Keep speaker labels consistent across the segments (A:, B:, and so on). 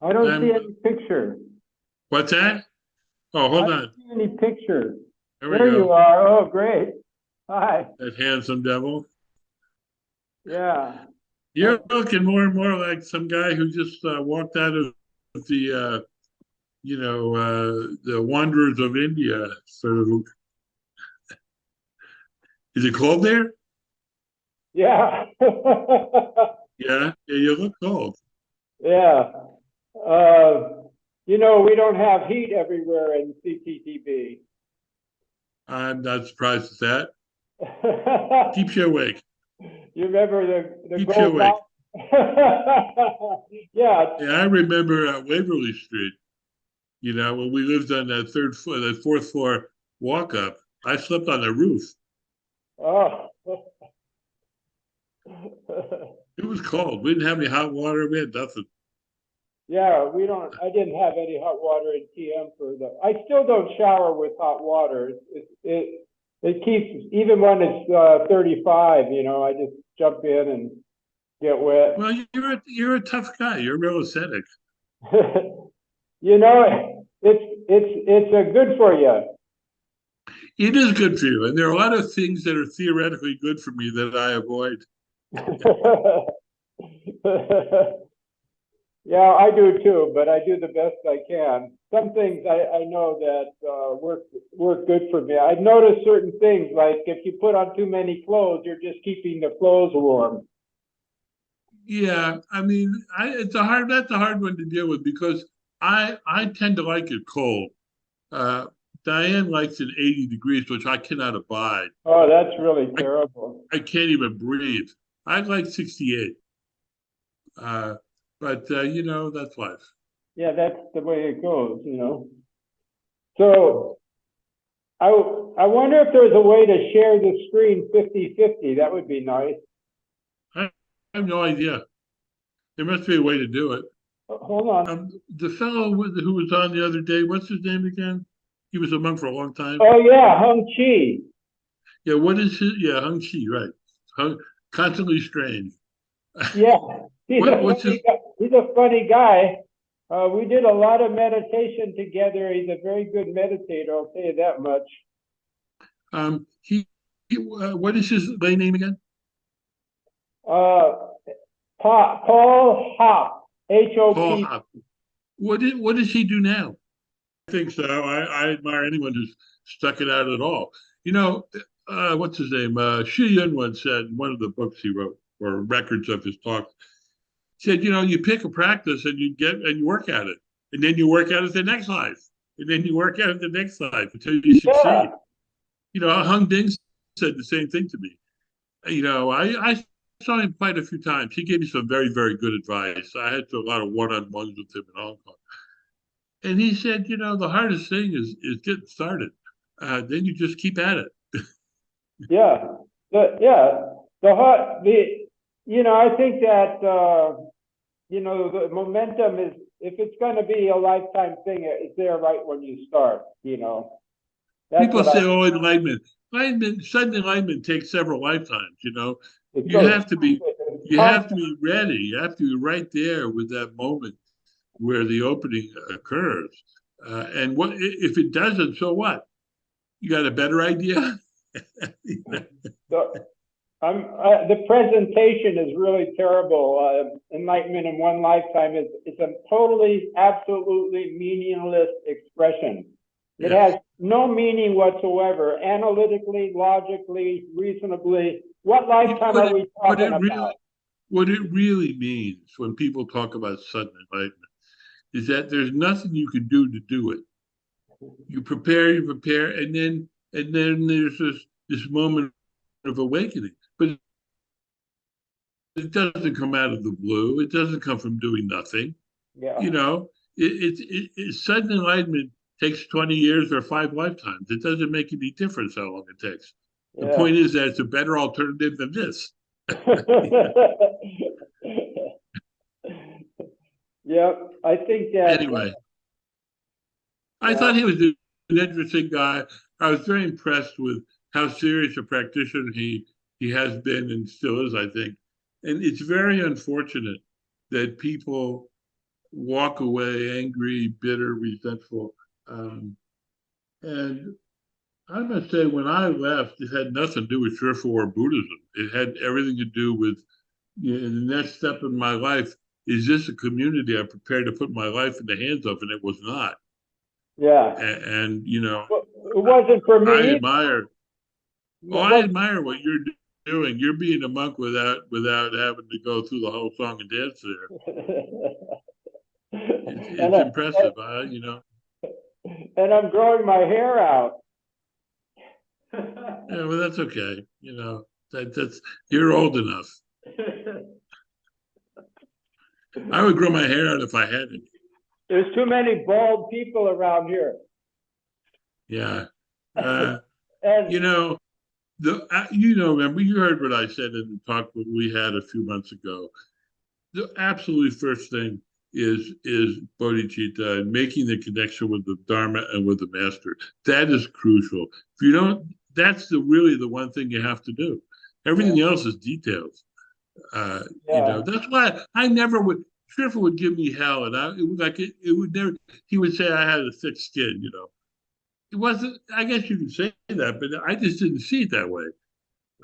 A: I don't see
B: And
A: any picture.
B: what's that? Oh,
A: I
B: hold
A: don't
B: on.
A: see any picture.
B: There we
A: There you
B: go.
A: are. Oh, great. Hi.
B: That handsome devil.
A: Yeah.
B: You're looking more and more like some guy who just walked out of the, the Wanderers of India. So, is it cold there?
A: Yeah.
B: Yeah, you look cold.
A: Yeah. We don't have heat everywhere in CTTB.
B: I'm not surprised at that. Keeps you awake.
A: You remember the
B: Keeps you
A: gold
B: awake.
A: Yeah.
B: Yeah, I remember Waverly Street. When we lived on that fourth floor walk up, I slept on the roof.
A: Oh.
B: It was cold. We didn't have any hot water. We had nothing.
A: Yeah, I didn't have any hot water in TM I still don't shower with hot water. It keeps, even when it's 35, I just jump in and get wet.
B: Well, you're a tough guy. You're real ascetic.
A: It's good for you.
B: It is good for you. And there are a lot of things that are theoretically good for me that I avoid.
A: Yeah, I do too, but I do the best I can. Some things I know that work good for me. I've noticed certain things, like if you put on too many clothes, you're just keeping the clothes warm.
B: Yeah, I mean, that's a hard one to deal with because I tend to like it cold. Diane likes it 80 degrees, which I cannot abide.
A: Oh, that's really terrible.
B: I can't even breathe. I like 68. But that's life.
A: Yeah, that's the way it goes, So I wonder if there's a way to share the screen 50-50. That would be nice.
B: I have no idea. There must be a way to do it.
A: Hold on.
B: The fellow who was on the other day, what's his name again? He was a monk for a long time.
A: Oh, yeah, Heng Shou.
B: Yeah, what is his? Yeah, Heng Shou, right. Constantly strange.
A: Yeah, he's a funny guy. We did a lot of meditation together. He's a very good meditator, I'll tell you that much.
B: What is his lay name again?
A: Paul Hop, Hop.
B: Paul Hop. What does he do now? I think so. I admire anyone who's stuck it out at all. What's his name? Shi Yun once said in one of the books he wrote, or records of his talks, said, you pick a practice and you work at it, and then you work at it the next life, and then you work at it the next life until you succeed. Hung Ding said the same thing to me. I saw him quite a few times. He gave me some very, very good advice. I had a lot of one-on-ones with him in Hong Kong. And he said, the hardest thing is getting started. Then you just keep at it.
A: Yeah. I think that, the momentum is, if it's going to be a lifetime thing, it's there right when you start,
B: People say, enlightenment. Sudden enlightenment takes several lifetimes, You have to be ready. You have to be right there with that moment where the opening occurs. And what if it doesn't, so what? You got a better idea?
A: The presentation is really terrible. Enlightenment in one lifetime is a totally, absolutely meaningless expression. It has no meaning whatsoever, analytically, logically, reasonably. What lifetime are we talking about?
B: What it really means when people talk about sudden enlightenment is that there's nothing you can do to do it. You prepare, and then there's this moment of awakening. But it doesn't come out of the blue. It doesn't come from doing nothing.
A: Yeah.
B: Sudden enlightenment takes 20 years or 5 lifetimes. It doesn't make any difference how long it takes. The point is that it's a better alternative than this.
A: Yeah, I think that.
B: Anyway, I thought he was an interesting guy. I was very impressed with how serious a practitioner he has been and still is, I think. And it's very unfortunate that people walk away angry, bitter, resentful. And I must say, when I left, it had nothing to do with Shifu or Buddhism. It had everything to do with, the next step in my life. Is this a community I'm prepared to put my life in the hands of? And it was not.
A: Yeah.
B: And
A: well, it wasn't for me.
B: I admire. Well, I admire what you're doing. You're being a monk without having to go through the whole song and dance there. It's impressive,
A: And I'm growing my hair out.
B: Yeah, well, that's okay. That's you're old enough. I would grow my hair out if I had it.
A: There's too many bald people around here.
B: Yeah.
A: And
B: remember, you heard what I said in the talk we had a few months ago. The absolute first thing is bodhicitta and making the connection with the Dharma and with the master. That is crucial. If you don't, that's really the one thing you have to do. Everything else is details. That's why I never would. Shifu would give me hell, and it would never. He would say I had a thick skin. It wasn't. I guess you could say that, but I just didn't see it that way.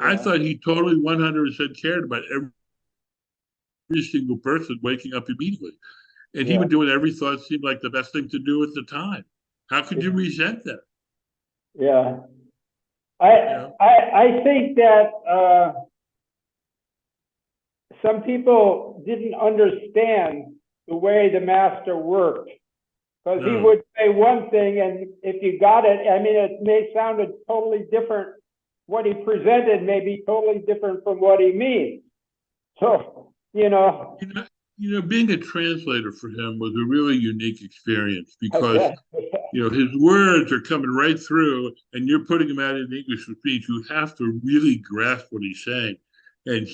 B: Yeah. I thought he totally 100% cared about every single person waking up immediately, and he would do whatever he thought seemed like the best thing to do at the time. How could you resent that?
A: Yeah, I think that some people didn't understand the way the master worked, because he would say one thing, and if you got it, it may sound totally different. What he presented may be totally different from what he means. So,
B: being a translator for him was a really unique experience, because his words are coming right through, and you're putting them out in English speech. You have to really grasp what he's saying. And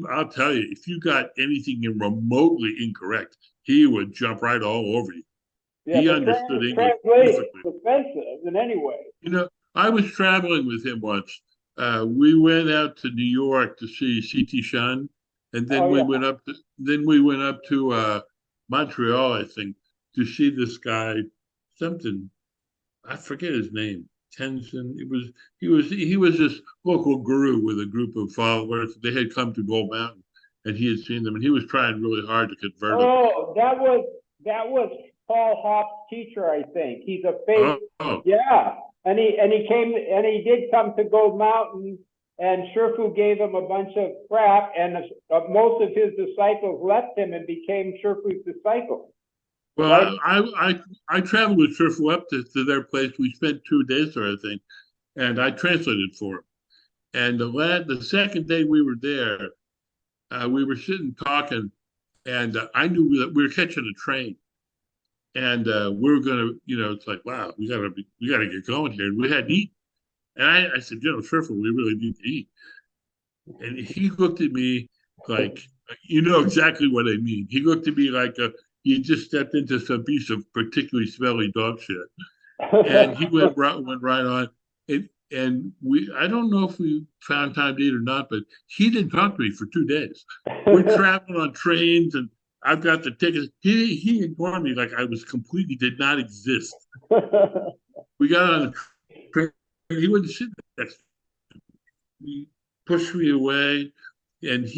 B: I'll tell you, if you got anything remotely incorrect, he would jump right all over you.
A: Yeah,
B: he understood English perfectly.
A: Offensive in any way.
B: I was traveling with him once. We went out to New York to see C.T. Shan, and then we went up to Montreal, I think, to see this guy. Something, I forget his name. Tenzin. He was this local guru with a group of followers. They had come to Gold Mountain, and he had seen them, and he was trying really hard to convert them.
A: Oh, that was Paul Hopp's teacher, I think. He's a faith. Yeah, and he came, and he did come to Gold Mountain, and Shifu gave him a bunch of crap, and most of his disciples left him and became Shifu's disciples.
B: Well, right? I traveled with Shifu up to their place. We spent 2 days there, I think, and I translated for him. And the second day we were there, we were sitting talking, and I knew that we were catching a train, and we were gonna, it's like, wow, we gotta get going here. And we hadn't eaten, and I said, Shifu, we really need to eat. And he looked at me like, exactly what I mean. He looked at me like he just stepped into some piece of particularly smelly dog shit. And he went right on. And I don't know if we found time to eat or not, but he didn't talk to me for 2 days. We're traveling on trains, and I've got the tickets. He ignored me like I did not exist. We got on the train, and he wouldn't sit next to me. He pushed me away, and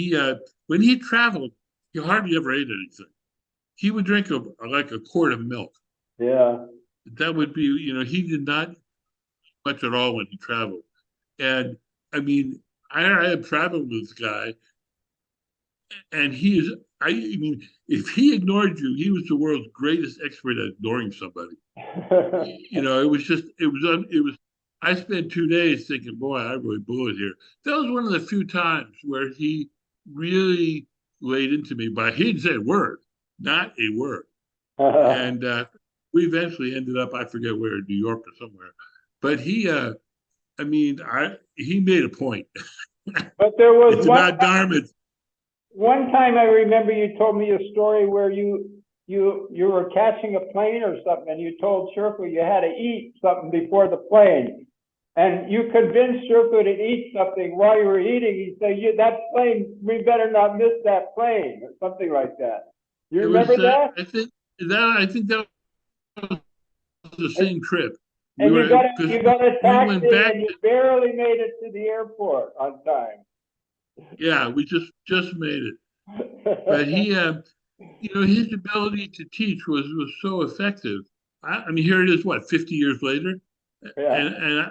B: when he traveled, he hardly ever ate anything. He would drink like a quart of milk.
A: Yeah.
B: That would be, he did not much at all when he traveled. And I have traveled with this guy, and if he ignored you, he was the world's greatest expert at ignoring somebody. I spent 2 days thinking, boy, I really blew it here. That was one of the few times where he really laid into me, but he didn't say a word. Not a word. And we eventually ended up, I forget where, in New York or somewhere. But he made a point.
A: But there was
B: it's about Dharma.
A: One time I remember you told me a story where you were catching a plane or something, and you told Shifu you had to eat something before the plane. And you convinced Shifu to eat something while you were eating. He said, that plane, we better not miss that plane, or something like that. You remember that?
B: I think that was the same trip.
A: And you got a taxi
B: went back,
A: and you barely made it to the airport on time.
B: Yeah, we just made it. But he, his ability to teach was so effective. I mean, here it is, what, 50 years later,
A: Yeah.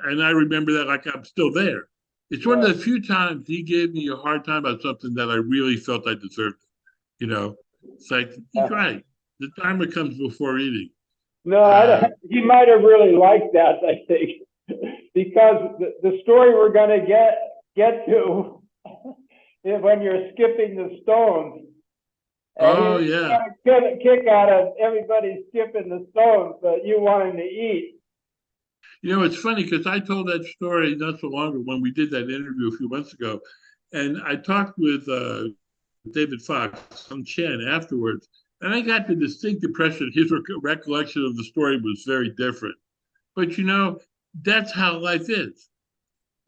B: and I remember that like I'm still there. It's one of the few times he gave me a hard time about something that I really felt I deserved. It's like he's right. The timer comes before eating.
A: No, he might have really liked that, I think, because the story we're going to get to is when you're skipping the stones.
B: Oh, yeah.
A: Get a kick out of everybody skipping the stones, but you wanting to eat.
B: It's funny because I told that story not so long ago when we did that interview a few months ago. And I talked with David Fox, Hung Chen, afterwards. And I got the distinct impression his recollection of the story was very different. But, that's how life is.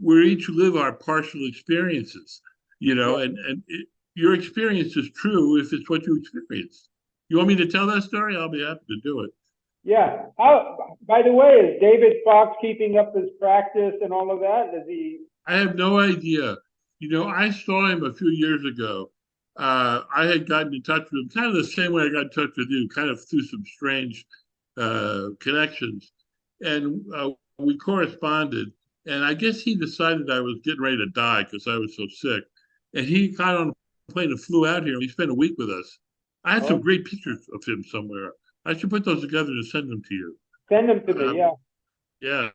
B: We each live our partial experiences, and your experience is true if it's what you experienced. You want me to tell that story? I'll be happy to do it.
A: Yeah. By the way, is David Fox keeping up his practice and all of that? Does he?
B: I have no idea. I saw him a few years ago. I had gotten in touch with him kind of the same way I got in touch with you, kind of through some strange connections. And we corresponded. And I guess he decided I was getting ready to die because I was so sick. And he got on a plane and flew out here. And he spent a week with us. I had some great pictures of him somewhere. I should put those together and send them to you.
A: Send them to me,
B: yeah.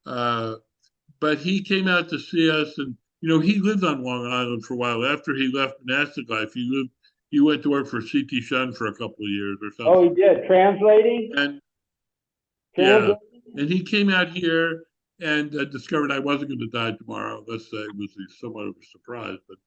B: Yeah. But he came out to see us, and he lived on Long Island for a while. After he left monastic life, he went to work for C.T. Shun for a couple of years or something.
A: Oh, he did translating.
B: And yeah, and he came out here and discovered I wasn't going to die tomorrow. Let's say it was somewhat of a surprise, but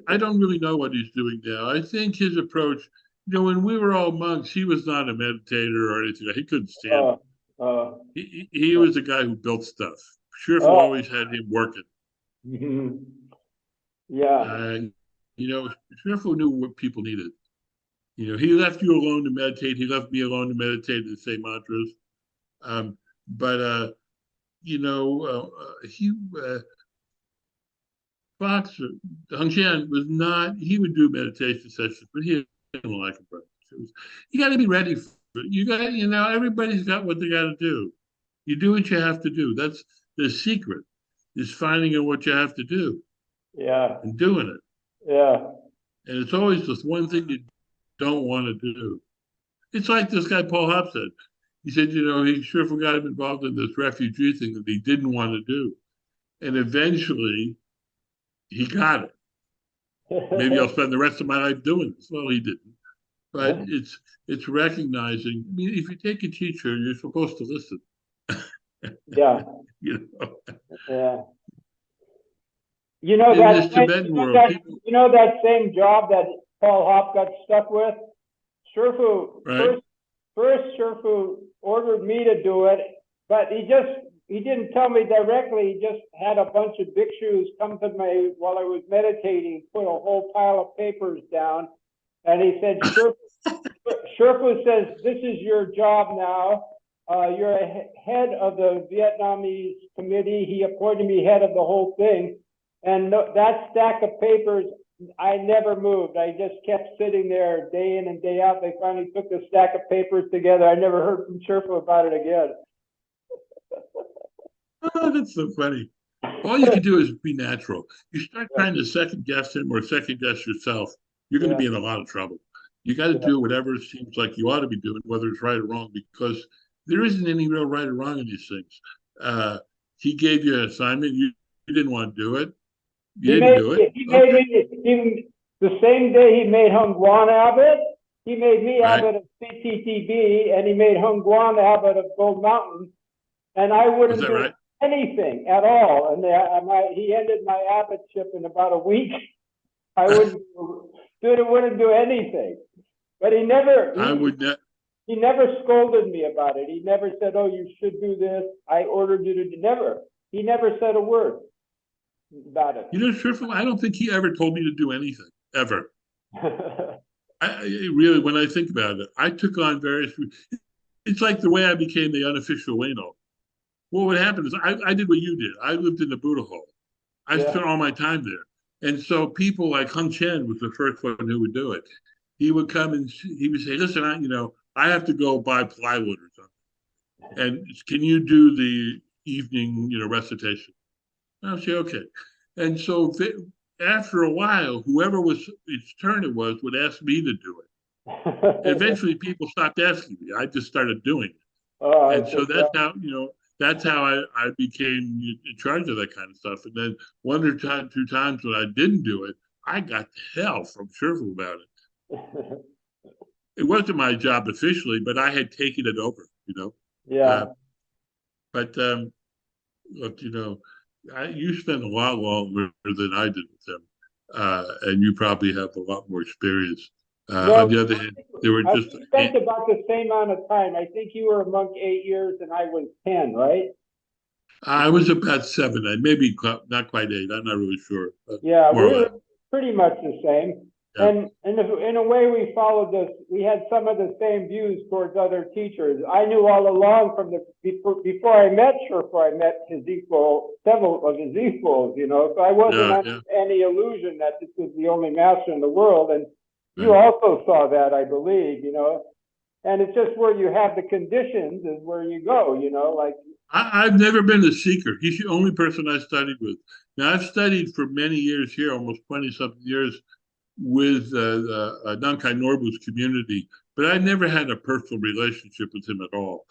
B: I don't really know what he's doing now. I think his approach, when we were all monks, he was not a meditator or anything. He couldn't stand it. He was a guy who built stuff. Shifu always had him working.
A: Mm-hmm. Yeah.
B: Shifu knew what people needed. He left you alone to meditate. He left me alone to meditate and say mantras. Fox, Hung Chen was not, he would do meditation sessions, but he didn't like them. You got to be ready for it. You got, everybody's got what they got to do. You do what you have to do. That's the secret, is finding out what you have to do.
A: Yeah.
B: And doing it.
A: Yeah.
B: And it's always the one thing you don't want to do. It's like this guy, Paul Hopp, said. He said, he sure got him involved in this refugee thing that he didn't want to do. And eventually, he got it. Maybe I'll spend the rest of my life doing this. Well, he didn't. But it's recognizing. I mean, if you take a teacher, you're supposed to listen.
A: Yeah. Yeah.
B: In this Tibetan world,
A: that same job that Paul Hopp got stuck with? Shifu,
B: right?
A: First Shifu ordered me to do it, but he didn't tell me directly. He just had a bunch of bhikshus come to me while I was meditating, put a whole pile of papers down, and he said, Shifu says, this is your job now. You're head of the Vietnamese committee. He appointed me head of the whole thing. And that stack of papers, I never moved. I just kept sitting there day in and day out. They finally took the stack of papers together. I never heard from Shifu about it again.
B: Oh, that's so funny. All you can do is be natural. You start trying to second guess him or second guess yourself, you're going to be in a lot of trouble. You got to do whatever seems like you ought to be doing, whether it's right or wrong, because there isn't any real right or wrong in these things. He gave you an assignment. You didn't want to do it. You didn't do it.
A: The same day he made Hung Guan abbot, he made me abbot of CTTB, and he made Hung Guan abbot of Gold Mountain, and I wouldn't do anything at all. And he ended my abbotship in about a week. I wouldn't do anything. But he never scolded me about it. He never said, "Oh, you should do this. I ordered you to do." Never. He never said a word about it.
B: Shifu, I don't think he ever told me to do anything, ever. Really, when I think about it, I took on various. It's like the way I became the unofficial Leno. What would happen is I did what you did. I lived in the Buddha Hall. I
A: Yeah.
B: spent all my time there. And so people like Heng Shou was the first one who would do it. He would come and he would say, listen, I have to go buy plywood or something. And can you do the evening, recitation? And I'll say, okay. And so after a while, whoever was its turn it was would ask me to do it. Eventually people stopped asking me. I just started doing it.
A: Oh,
B: And so that's how I became in charge of that kind of stuff. And then one or two times when I didn't do it, I got hell from Sherful about it. It wasn't my job officially, but I had taken it over.
A: Yeah.
B: But look, you spent a lot longer than I did with them, and you probably have a lot more experience. On the other hand, they were
A: I
B: just.
A: spent about the same amount of time. I think you were a monk 8 years and I was 10, right?
B: I was about 7, maybe not quite 8. I'm not really sure.
A: Yeah,
B: More
A: we
B: or less.
A: were pretty much the same.
B: Yeah.
A: And in a way, we followed this. We had some of the same views towards other teachers. I knew all along before I met Sherpa, I met several of his equals. So I wasn't under any illusion that this was the only master in the world. And you also saw that, I believe. And it's just where you have the conditions is where you go. Like.
B: I've never been a seeker. He's the only person I studied with. Now, I've studied for many years here, almost 20-something years, with Nankai Norbu's community, but I never had a personal relationship with him at all.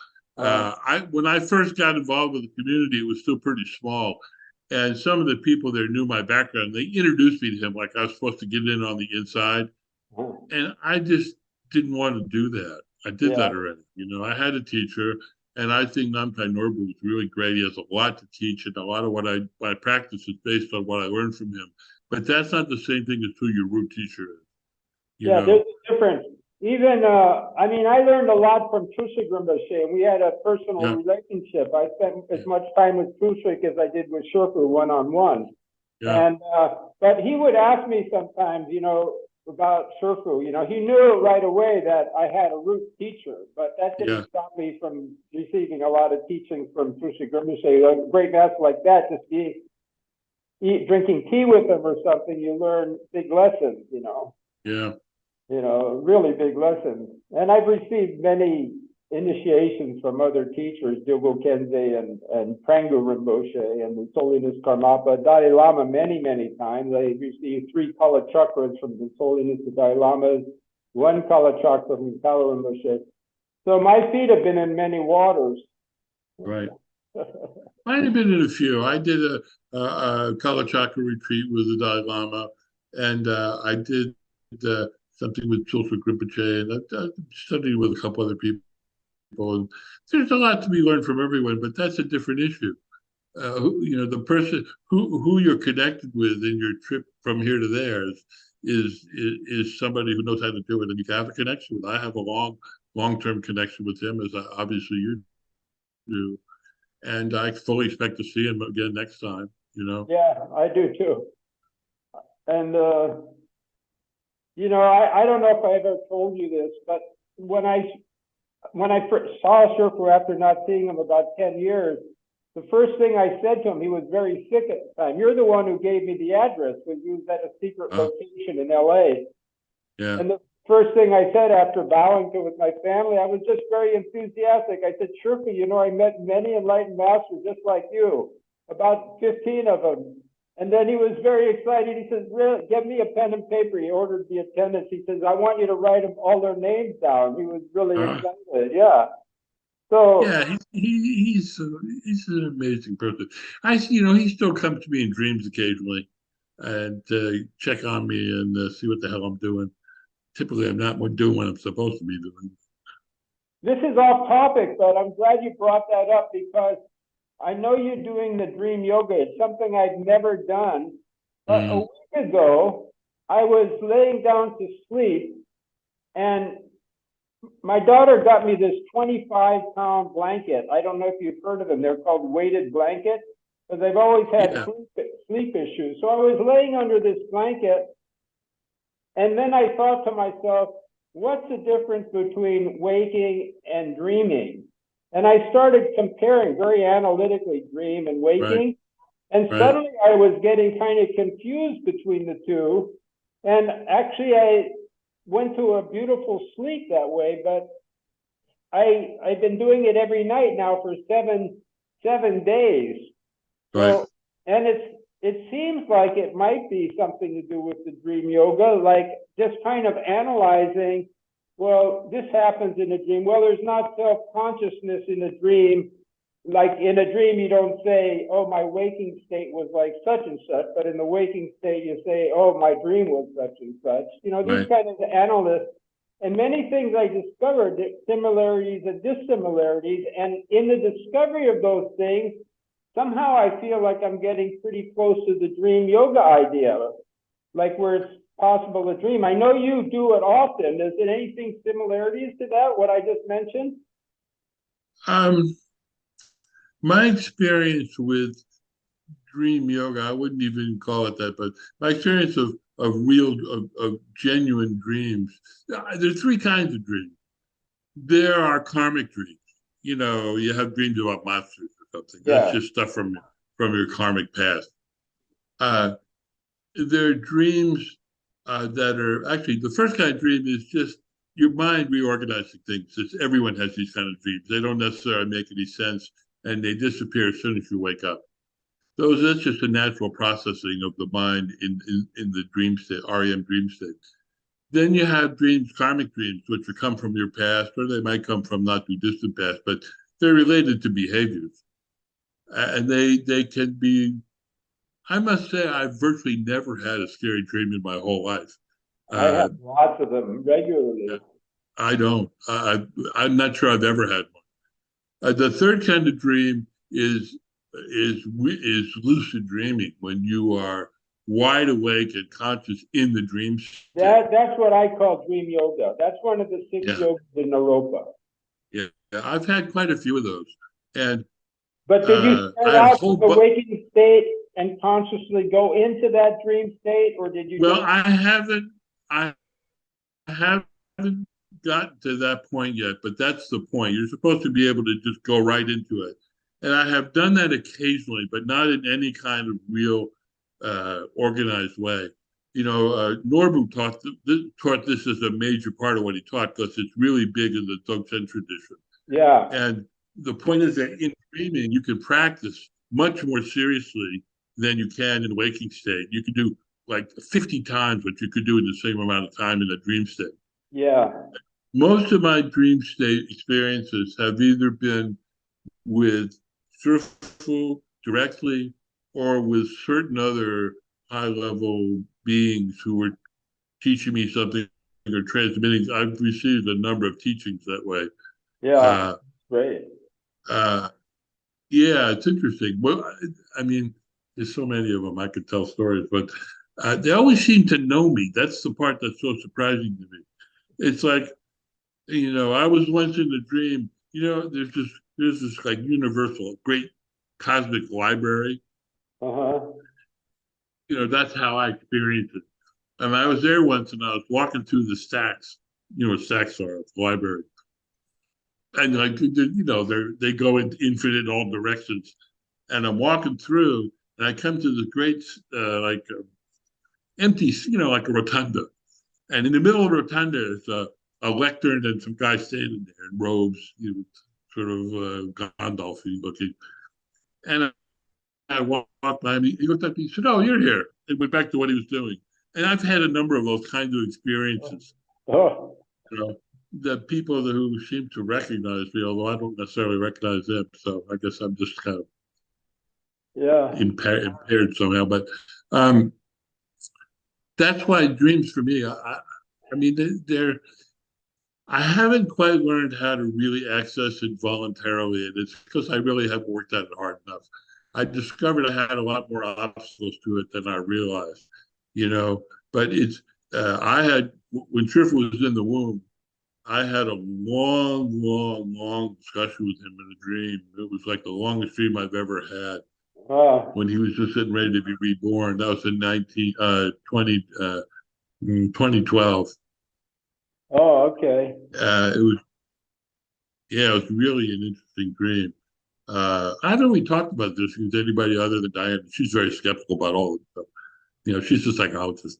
B: When I first got involved with the community, it was still pretty small. And some of the people there knew my background. They introduced me to him like I was supposed to get in on the inside. And I just didn't want to do that. I did that already. I had a teacher. And I think Namkai Norbu is really great. He has a lot to teach, and a lot of what I practice is based on what I learned from him. But that's not the same thing as who your root teacher is.
A: There's a difference. Even, I learned a lot from Trusik Rinpoche, and we had a personal relationship. I spent as much time with Trusik as I did with Sherpa one-on-one.
B: Yeah.
A: And, but he would ask me sometimes, about Sherpa. He knew right away that I had a root teacher, but that didn't stop me from receiving a lot of teaching from Trusik Rinpoche. A great master like that, just drinking tea with him or something, you learn big lessons,
B: Yeah.
A: Really big lessons. And I've received many initiations from other teachers, Dilgo Khyentse and Prangu Rinpoche and His Holiness Karmapa, Dalai Lama many, many times. I received 3 Kala Chakras from His Holiness the Dalai Lama, 1 Kala Chakra from Kala Rinpoche. So my feet have been in many waters.
B: Right. I have been in a few. I did a Kala Chakra retreat with the Dalai Lama, and I did something with Chulsuk Rinpoche, and I studied with a couple other people. And there's a lot to be learned from everyone, but that's a different issue. The person who you're connected with in your trip from here to there is somebody who knows how to do it, and you can have a connection with. I have a long-term connection with him, as obviously you do, and I fully expect to see him again next time.
A: Yeah, I do too. And I don't know if I ever told you this, but when I first saw Sherpa after not seeing him about 10 years, the first thing I said to him, he was very sick at the time. You're the one who gave me the address when you was at a secret location in LA.
B: Yeah.
A: And the first thing I said after bowing to with my family, I was just very enthusiastic. I said, Sherpa, I met many enlightened masters just like you, about 15 of them. And then he was very excited. He says, really, give me a pen and paper. He ordered the attendants. He says, I want you to write them all their names down. He was really excited. Yeah. So
B: yeah, he's an amazing person. He still comes to me in dreams occasionally, and check on me and see what the hell I'm doing. Typically, I'm not doing what I'm supposed to be doing.
A: This is off topic, but I'm glad you brought that up because I know you're doing the dream yoga. It's something I've never done. But a week ago, I was laying down to sleep, and my daughter got me this 25-pound blanket. I don't know if you've heard of them. They're called weighted blankets because I've always had sleep issues. So I was laying under this blanket, And then I thought to myself, what's the difference between waking and dreaming? And I started comparing very analytically dream and waking. And suddenly I was getting kind of confused between the two. And actually I went to a beautiful sleep that way, but I've been doing it every night now for seven days. So, and it seems like it might be something to do with the dream yoga, like just kind of analyzing, well, this happens in a dream. Well, there's not self-consciousness in a dream. Like in a dream, you don't say, oh, my waking state was like such and such, but in the waking state, you say, oh, my dream was such and such. You know, these kind of analysts, and many things I discovered, similarities and dissimilarities, and in the discovery of those things, somehow I feel like I'm getting pretty close to the dream yoga idea, like where it's possible to dream. I know you do it often. Is there anything similarities to that, what I just mentioned?
B: My experience with dream yoga, I wouldn't even call it that, but my experience of genuine dreams, there are three kinds of dreams. There are karmic dreams. You know, you have dreams about monsters or something. That's just stuff from your karmic past. There are dreams that are actually, the first kind of dream is just your mind reorganizing things. Everyone has these kind of dreams. They don't necessarily make any sense, and they disappear as soon as you wake up. That's just a natural processing of the mind in the dream state, REM dream state. Then you have dreams, karmic dreams, which come from your past, or they might come from not too distant past, but they're related to behaviors. And they can be, I must say, I've virtually never had a scary dream in my whole life.
A: I have lots of them regularly.
B: I don't. I'm not sure I've ever had one. The third kind of dream is lucid dreaming, when you are wide awake and conscious in the dream state.
A: That's what I call dream yoga. That's one of the 6 yogas in Naropa.
B: Yeah, I've had quite a few of those.
A: But did you start out with the waking state and consciously go into that dream state, or did you?
B: Well, I haven't gotten to that point yet, but that's the point. You're supposed to be able to just go right into it. And I have done that occasionally, but not in any kind of real organized way. You know, Norbu taught this as a major part of what he taught, because it's really big in the Dzogchen tradition.
A: Yeah.
B: And the point is that in dreaming, you can practice much more seriously than you can in waking state. You can do like 50 times what you could do in the same amount of time in a dream state.
A: Yeah.
B: Most of my dream state experiences have either been with Shifu directly, or with certain other high-level beings who were teaching me something or transmitting. I've received a number of teachings that way.
A: Yeah, great.
B: Yeah, it's interesting. Well, I mean, there's so many of them. I could tell stories, but they always seem to know me. That's the part that's so surprising to me. It's like, you know, I was once in a dream. You know, there's this like universal, great cosmic library. You know, that's how I experienced it. And I was there once, and I was walking through the stacks. You know what stacks are, the library. And like, you know, they go in infinite all directions. And I'm walking through, and I come to the great, empty, you know, like a rotunda. And in the middle of the rotunda is a lectern and some guy standing there in robes, you know, sort of Gandalf-y looking. And I walked by him. He looked at me. He said, "Oh, you're here." And went back to what he was doing. And I've had a number of those kinds of experiences. You know, the people who seem to recognize me, although I don't necessarily recognize them. So I guess I'm just kind of impaired somehow. But that's why dreams for me, I mean, I haven't quite learned how to really access it voluntarily, and it's because I really haven't worked at it hard enough. I discovered I had a lot more obstacles to it than I realized, you know. But I had, when Shifu was in the womb, I had a long discussion with him in a dream. It was like the longest dream I've ever had. When he was just getting ready to be reborn. That was in 2012.
A: Oh, okay.
B: It was really an interesting dream. I haven't really talked about this with anybody other than Diane. She's very skeptical about all of it. So, she's a psychologist.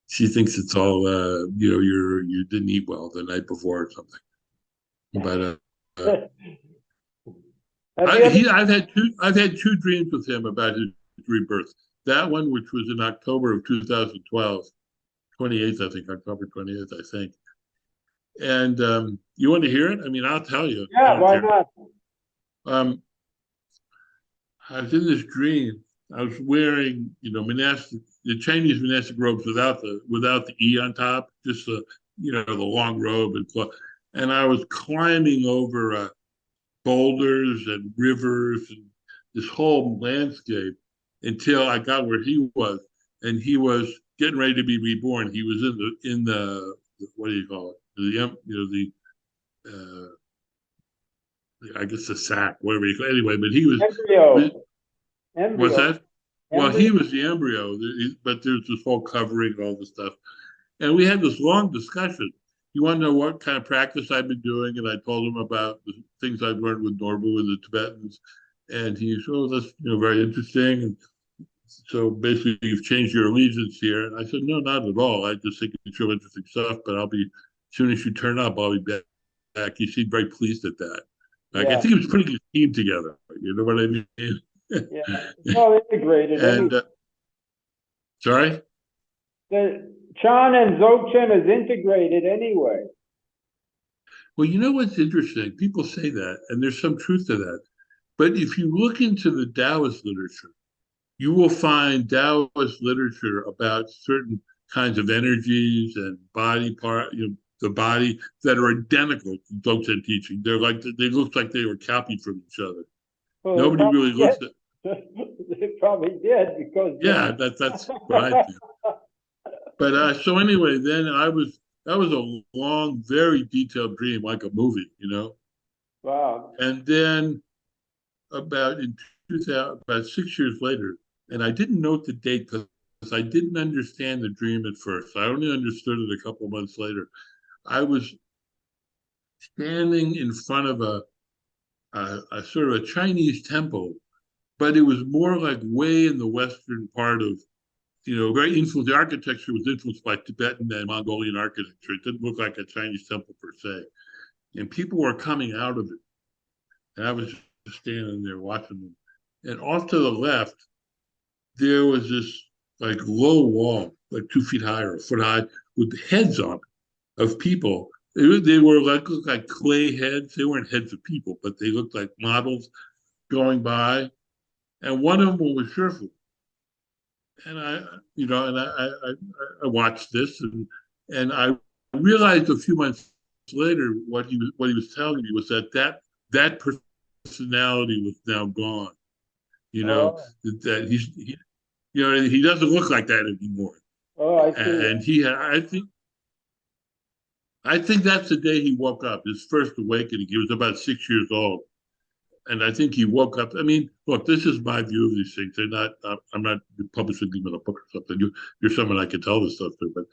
B: She thinks it's all, you didn't eat well the night before or something. But I've had two dreams with him about his rebirth. That one, which was in October of 2012, 28th, I think, October 28th, I think. And you want to hear it? I mean, I'll tell you.
A: Yeah, why not?
B: I was in this dream. I was wearing, the Chinese monastic robes without the E on top, just the long robe and cloth. And I was climbing over boulders and rivers and this whole landscape until I got where he was, and he was getting ready to be reborn. He was in the what do you call it? I guess the sack, whatever you call it. Anyway, but he was
A: embryo.
B: What's that? Well,
A: Embryo.
B: he was the embryo, but there's this whole covering, all this stuff. And we had this long discussion. You want to know what kind of practice I've been doing? And I told him about the things I've learned with Norbu and the Tibetans. And he said, oh, that's very interesting. And so basically, you've changed your allegiance here. And I said, no, not at all. I just think it's real interesting stuff. But as soon as you turn up, I'll be back. He seemed very pleased at that. I think he was putting his team together. You know what I mean?
A: Yeah, it's all integrated.
B: And sorry?
A: The Chan and Dzogchen is integrated anyway.
B: Well, you know what's interesting? People say that, and there's some truth to that. But if you look into the Taoist literature, you will find Taoist literature about certain kinds of energies and body part, the body that are identical to Dzogchen teaching. They look like they were copied from each other. Well, nobody really looks at.
A: They probably did because.
B: Yeah, that's what I think. But so anyway, then that was a long, very detailed dream, like a movie,
A: Wow.
B: And then about 6 years later, and I didn't note the date because I didn't understand the dream at first. I only understood it a couple of months later. I was standing in front of a sort of a Chinese temple, but it was more like way in the western part of, very influenced. The architecture was influenced by Tibetan and Mongolian architecture. It didn't look like a Chinese temple per se. And people were coming out of it. And I was just standing there watching them. And off to the left, there was this like low wall, like 2 feet high or a foot high, with heads on it of people. They looked like clay heads. They weren't heads of people, but they looked like models going by. And one of them was Sherpa. And I watched this, and I realized a few months later what he was telling me was that personality was now gone. That he doesn't look like that anymore.
A: Oh, I see.
B: And I think that's the day he woke up, his first awakening. He was about 6 years old. And I think he woke up. I mean, look, this is my view of these things. I'm not publishing them in a book or something. You're someone I can tell this stuff to, but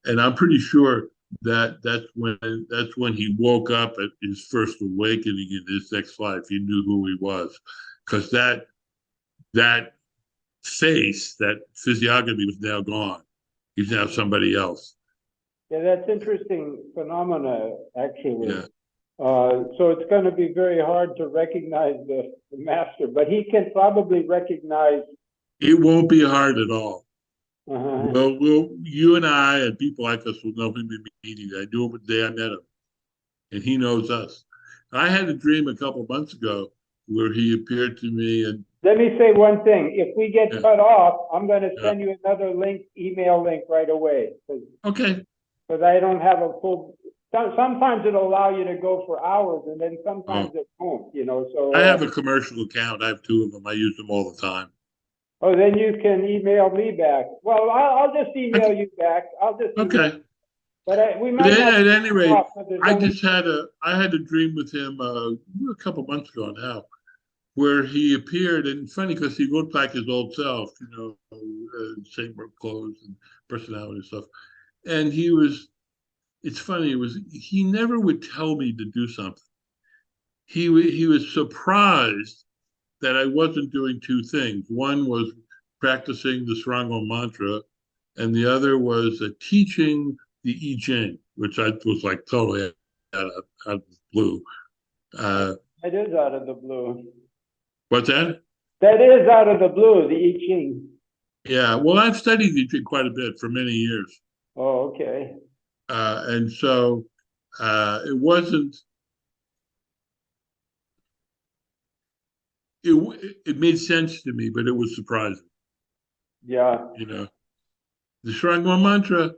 B: and I'm pretty sure that's when he woke up at his first awakening in his next life. He knew who he was, because that face, that physiognomy was now gone. He's now somebody else.
A: Yeah, that's interesting phenomena, actually.
B: Yeah.
A: So it's going to be very hard to recognize the master, but he can probably recognize.
B: It won't be hard at all.
A: Uh-huh.
B: Well, you and I and people like us will know him in meeting. I knew him the day I met him, and he knows us. I had a dream a couple of months ago where he appeared to me. And
A: let me say one thing: if we get cut off, I'm going to send you another email link right away.
B: Okay.
A: Because I don't have a full. Sometimes it'll allow you to go for hours, and then sometimes it won't. So
B: I have a commercial account. I have 2 of them. I use them all the time.
A: Oh, then you can email me back. Well, I'll just email you back.
B: Okay.
A: But we might.
B: At any rate, I had a dream with him a couple months ago now, where he appeared, and funny because he looked like his old self, same clothes and personality and stuff. And it's funny, he never would tell me to do something. He was surprised that I wasn't doing two things. One was practicing the Srango mantra, and the other was teaching the I Ching, which I was like totally out of the blue.
A: It is out of the blue.
B: What's that?
A: That is out of the blue, the I Ching.
B: Yeah, well, I've studied I Ching quite a bit for many years.
A: Oh, okay.
B: And so it wasn't, it made sense to me, but it was surprising.
A: Yeah.
B: The Srango mantra,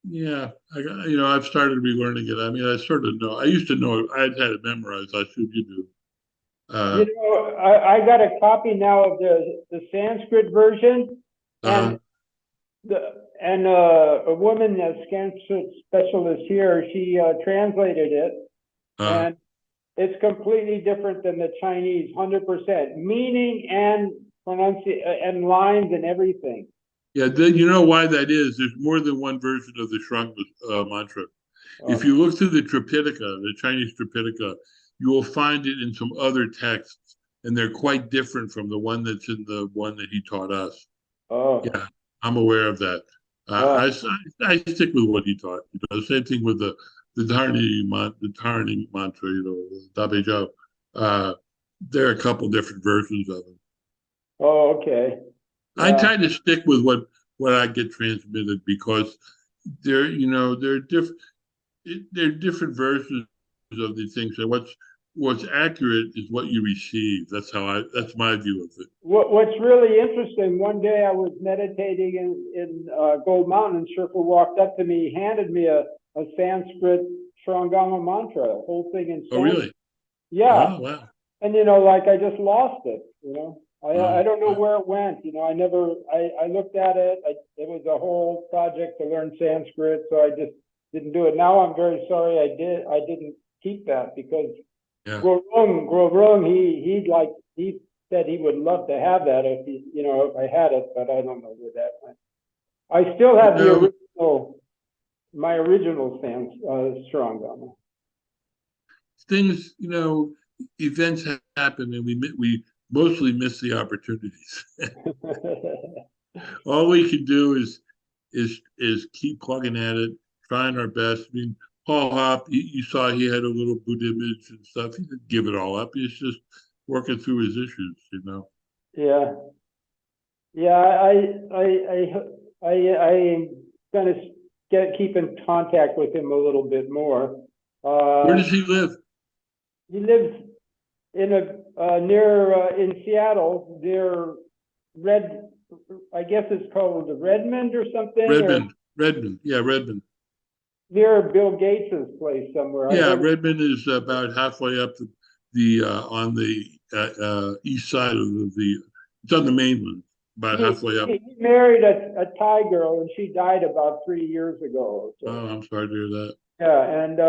B: yeah, I've started relearning it. I mean, I sort of know. I used to know it. I had it memorized. I should you do.
A: I got a copy now of the Sanskrit version, and a woman, a Sanskrit specialist here, she translated it, and it's completely different than the Chinese, 100%, meaning and pronunciation and lines and everything.
B: Yeah, you know why that is? There's more than one version of the Shranga mantra. If you look through the Tripitaka, the Chinese Tripitaka, you will find it in some other texts, and they're quite different from the one that's in the one that he taught us.
A: Oh,
B: yeah, I'm aware of that. I stick with what he taught. The same thing with the Dharani mantra, Dabe Jau. There are a couple different versions of it.
A: Oh, okay.
B: I try to stick with what I get transmitted because they're different versions of these things. And what's accurate is what you receive. That's my view of it.
A: What's really interesting, one day I was meditating in Gold Mountain, and Sherpa walked up to me, handed me a Sanskrit Shrangama mantra, a whole thing in Sanskrit.
B: Oh, really?
A: Yeah.
B: Oh, wow.
A: And like I just lost it, I don't know where it went. I looked at it. It was a whole project to learn Sanskrit, so I just didn't do it. Now I'm very sorry I didn't keep that, because Gurung, he said he would love to have that if I had it, but I don't know where that went. I still have my original Shrangama.
B: Things, events happen, and we mostly miss the opportunities. All we can do is keep plugging at it, trying our best. I mean, Paul Hopp, you saw he had a little Buddha image and stuff. He didn't give it all up. He's just working through his issues,
A: Yeah. I'm gonna keep in contact with him a little bit more.
B: Where does he live?
A: He lives in Seattle, near I guess it's called Redmond or something.
B: Redmond, yeah, Redmond.
A: Near Bill Gates's place somewhere.
B: Yeah, Redmond is about halfway up on the east side of it's on the mainland, about halfway up.
A: He married a Thai girl, and she died about 3 years ago. So.
B: Oh, I'm sorry to hear that.
A: Yeah, and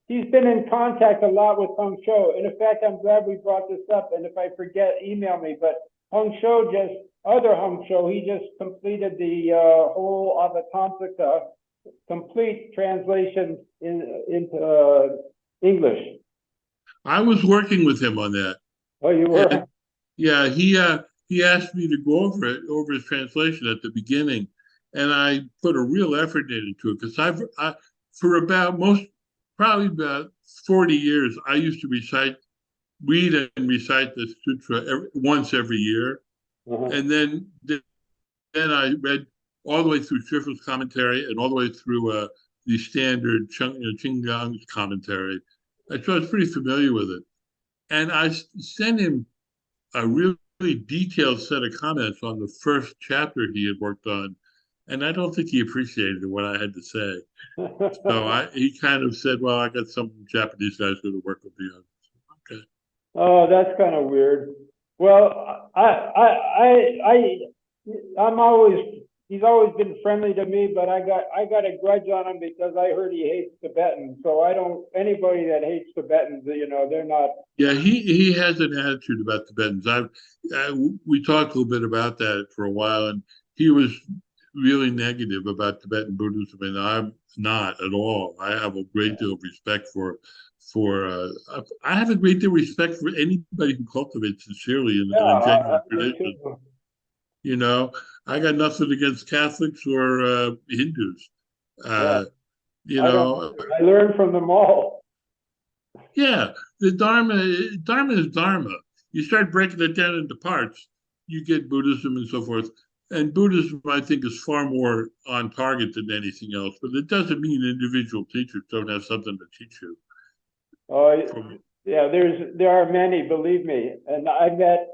A: he's been in contact a lot with Heng Shou. And in fact, I'm glad we brought this up. And if I forget, email me. But Heng Shou he just completed the whole Avatantrika complete translation into English.
B: I was working with him on that.
A: Oh, you were?
B: And, yeah, he asked me to go over his translation at the beginning, and I put a real effort into it, because for probably about 40 years, I used to read and recite the sutra once every year. And then I read all the way through Shifu's commentary and all the way through the standard Qinggang's commentary. So I was pretty familiar with it. And I sent him a really detailed set of comments on the first chapter he had worked on. And I don't think he appreciated what I had to say. So he kind of said, well, I got some Japanese guys going to work with me on this. Okay.
A: Oh, that's kind of weird. Well, I'm always he's always been friendly to me, but I got a grudge on him because I heard he hates Tibetans. So I don't, anybody that hates Tibetans, they're not.
B: Yeah, he has an attitude about Tibetans. We talked a little bit about that for a while, and he was really negative about Tibetan Buddhism, and I'm not at all. I have a great deal of respect I have a great deal of respect for anybody who cultivates sincerely in a genuine tradition. You know, I got nothing against Catholics or Hindus.
A: Yeah.
B: I
A: learned from them all.
B: Yeah, the Dharma is Dharma. You start breaking it down into parts, you get Buddhism and so forth. And Buddhism, I think, is far more on target than anything else. But it doesn't mean individual teachers don't have something to teach you.
A: Yeah, there are many, believe me. And I met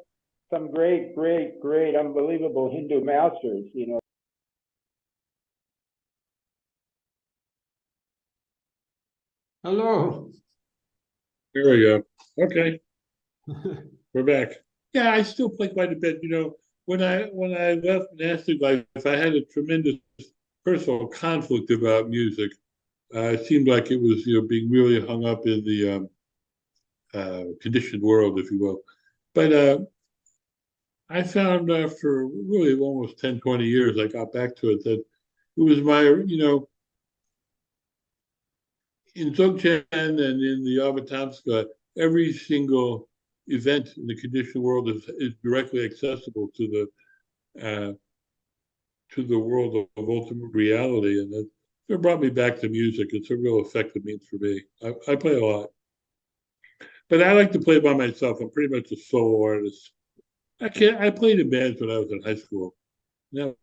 A: some great, unbelievable Hindu masters,
C: Hello.
B: There we go. Okay, we're back. Yeah, I still play quite a bit. When I left monastic life, I had a tremendous personal conflict about music. It seemed like it was, being really hung up in the conditioned world, if you will. But I found after really almost 10, 20 years, I got back to it, that it was in Dzogchen and in the Avatamsaka, every single event in the conditioned world is directly accessible to the world of ultimate reality, and it brought me back to music. It's a real effective means for me. I play a lot, but I like to play by myself. I'm pretty much a solo artist. I played in bands when I was in high school. That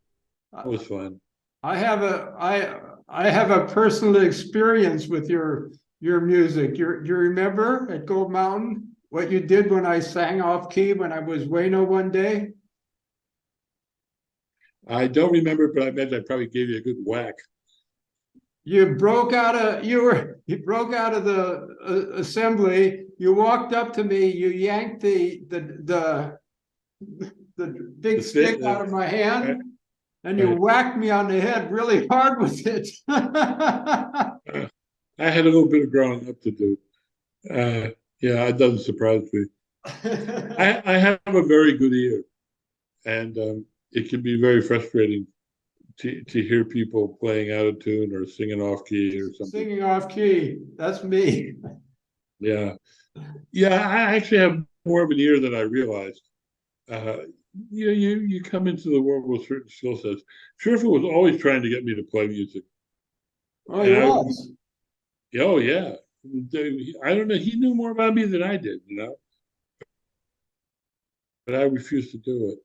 B: was fun.
C: I have a personal experience with your music. You remember at Gold Mountain what you did when I sang off key when I was Wayno one day?
B: I don't remember, but I imagine I probably gave you a good whack.
C: You broke out of the assembly. You walked up to me. You yanked the big stick out of my hand, and you whacked me on the head really hard with it.
B: I had a little bit of growing up to do. Yeah, it doesn't surprise me. I have a very good ear, and it can be very frustrating to hear people playing out of tune or singing off key or something.
C: Singing off key, that's me.
B: Yeah. I actually have more of an ear than I realized. You come into the world with certain skill sets. Sherfa was always trying to get me to play music.
C: Oh, he was.
B: Oh, yeah. I don't know. He knew more about me than I did, but I refused to do it.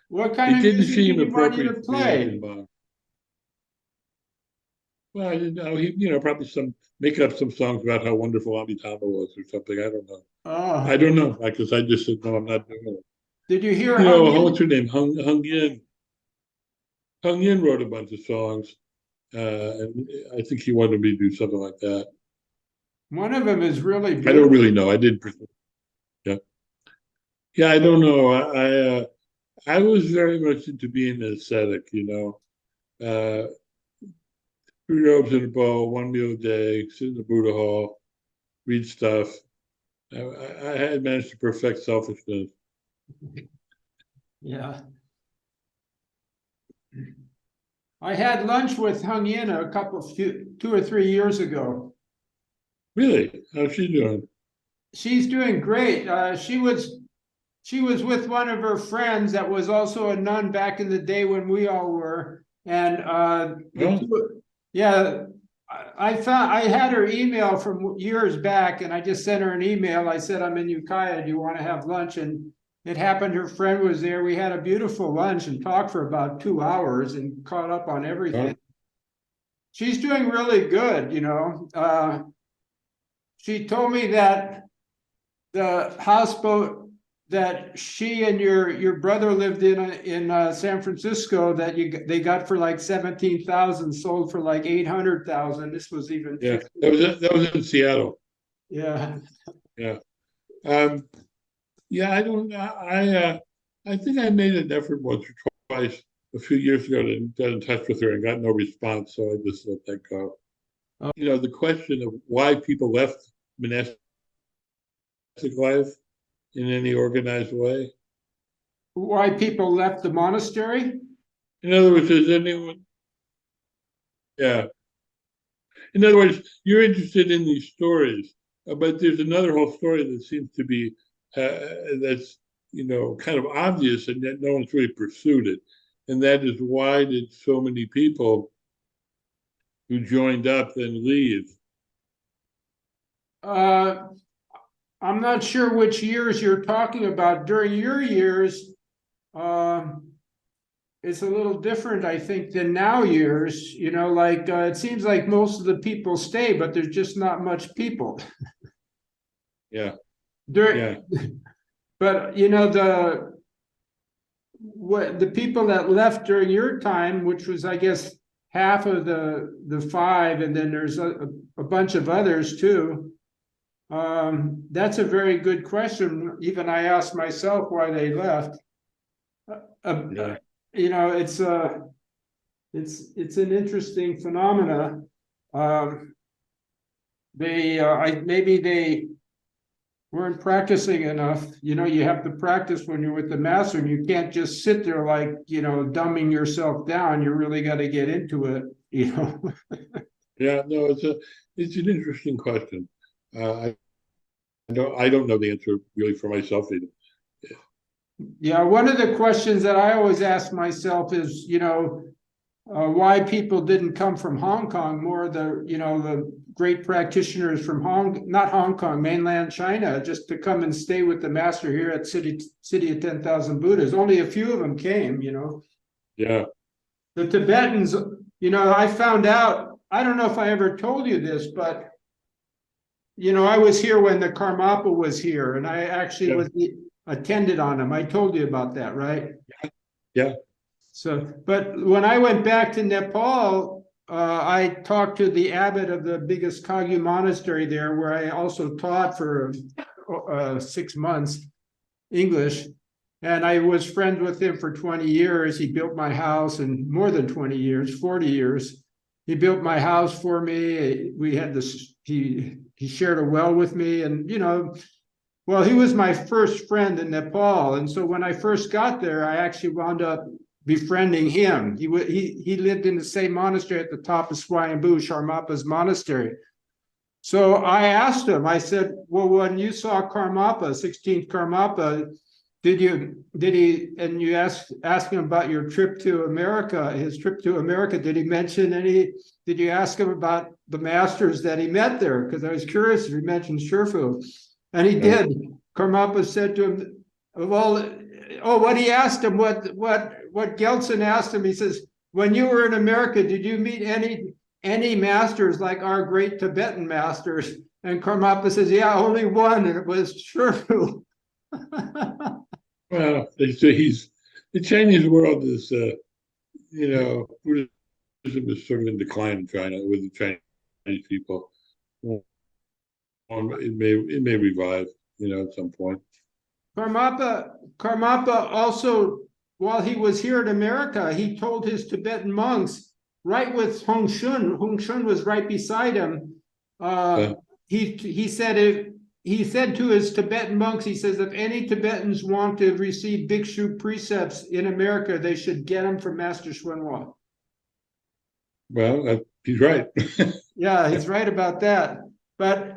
C: What kind of music did he want you to play?
B: Well, I didn't know. He, probably make up some songs about how wonderful Amitabha was or something. I don't know.
C: Oh.
B: I don't know, because I just said, no, I'm not doing it.
C: Did you hear?
B: What's her name? Heng Yin. Heng Yin wrote a bunch of songs, and I think he wanted me to do something like that.
C: One of them is really beautiful.
B: I don't really know. I didn't. Yeah. I don't know. I was very much into being an ascetic. 3 robes and a bow, 1 meal a day, sit in the Buddha hall, read stuff. I had managed to perfect selfishness.
C: Yeah. I had lunch with Heng Yin 2 or 3 years ago.
B: Really? How's she doing?
C: She's doing great. She was with one of her friends that was also a nun back in the day when we all were. And I had her email from years back, and I just sent her an email. I said, I'm in Ukiah. Do you want to have lunch? And it happened her friend was there. We had a beautiful lunch and talked for about 2 hours and caught up on everything. She's doing really good, She told me that the houseboat that she and your brother lived in San Francisco that they got for like 17,000 sold for like 800,000. This was even
B: that was in Seattle.
C: Yeah.
B: I don't. I think I made an effort once or twice a few years ago and got in touch with her and got no response, so I just let that go. You know, the question of why people left monastic life in any organized way.
C: Why people left the monastery?
B: In other words, is anyone? Yeah. In other words, you're interested in these stories, but there's another whole story that seems to be that's, you know, kind of obvious, and yet no one's really pursued it. And that is, why did so many people who joined up then leave?
C: I'm not sure which years you're talking about. During your years, it's a little different, I think, than now years. You know, like it seems like most of the people stay, but there's just not much people.
B: Yeah.
C: Yeah. But you know, the people that left during your time, which was, I guess, half of the five, and then there's a bunch of others too. That's a very good question. Even I asked myself why they left. You know, it's an interesting phenomena. Maybe they weren't practicing enough. You know, you have to practice when you're with the master, and you can't just sit there like, you know, dumbing yourself down. You really got to get into it, you know.
B: Yeah, no, it's an interesting question. I don't know the answer really for myself either.
C: Yeah, one of the questions that I always ask myself is, you know, why people didn't come from Hong Kong, more the great practitioners from not Hong Kong, mainland China, just to come and stay with the master here at City of 10,000 Buddhas. Only a few of them came, you know.
B: Yeah.
C: The Tibetans, you know, I found out, I don't know if I ever told you this, but, you know, I was here when the Karmapa was here, and I actually attended on him. I told you about that, right?
B: Yeah.
C: So, but when I went back to Nepal, I talked to the abbot of the biggest Kagyu monastery there, where I also taught for 6 months English. And I was friends with him for 20 years. He built my house, and more than 20 years, 40 years. He built my house for me. We had this, he shared a well with me, and, you know, well, he was my first friend in Nepal. And so when I first got there, I actually wound up befriending him. He lived in the same monastery at the top of Swayambhu, Sharmapa's monastery. So I asked him, I said, well, when you saw Karmapa, 16th Karmapa, and you asked him about your trip to America, his trip to America, did you ask him about the masters that he met there? Because I was curious if he mentioned Sherfu. And he did. Karmapa said to him, what he asked him, what Gelsen asked him, he says, when you were in America, did you meet any masters like our great Tibetan masters? And Karmapa says, yeah, only one, and it was Sherfu.
B: Well, the Chinese world is, you know, Buddhism is sort of in decline in China with the Chinese people. It may revive, you know, at some point. Karmapa
C: also, while he was here in America, he told his Tibetan monks, right with Heng Shou. Heng Shou was right beside him. He said to his Tibetan monks, he says, if any Tibetans want to receive Bhikshu precepts in America, they should get them from Master Hsuan Hua.
B: Well, he's right.
C: Yeah, he's right about that. But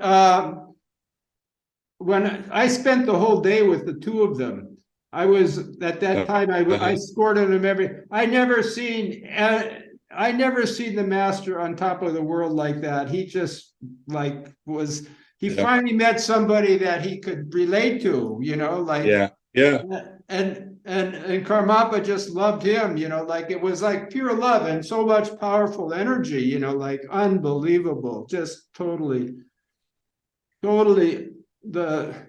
C: when I spent the whole day with the two of them, I was at that time I escorted them I never seen the master on top of the world like that. He just finally met somebody that he could relate to, you know, like and Karmapa just loved him, you know, like it was like pure love and so much powerful energy, you know, like unbelievable, just totally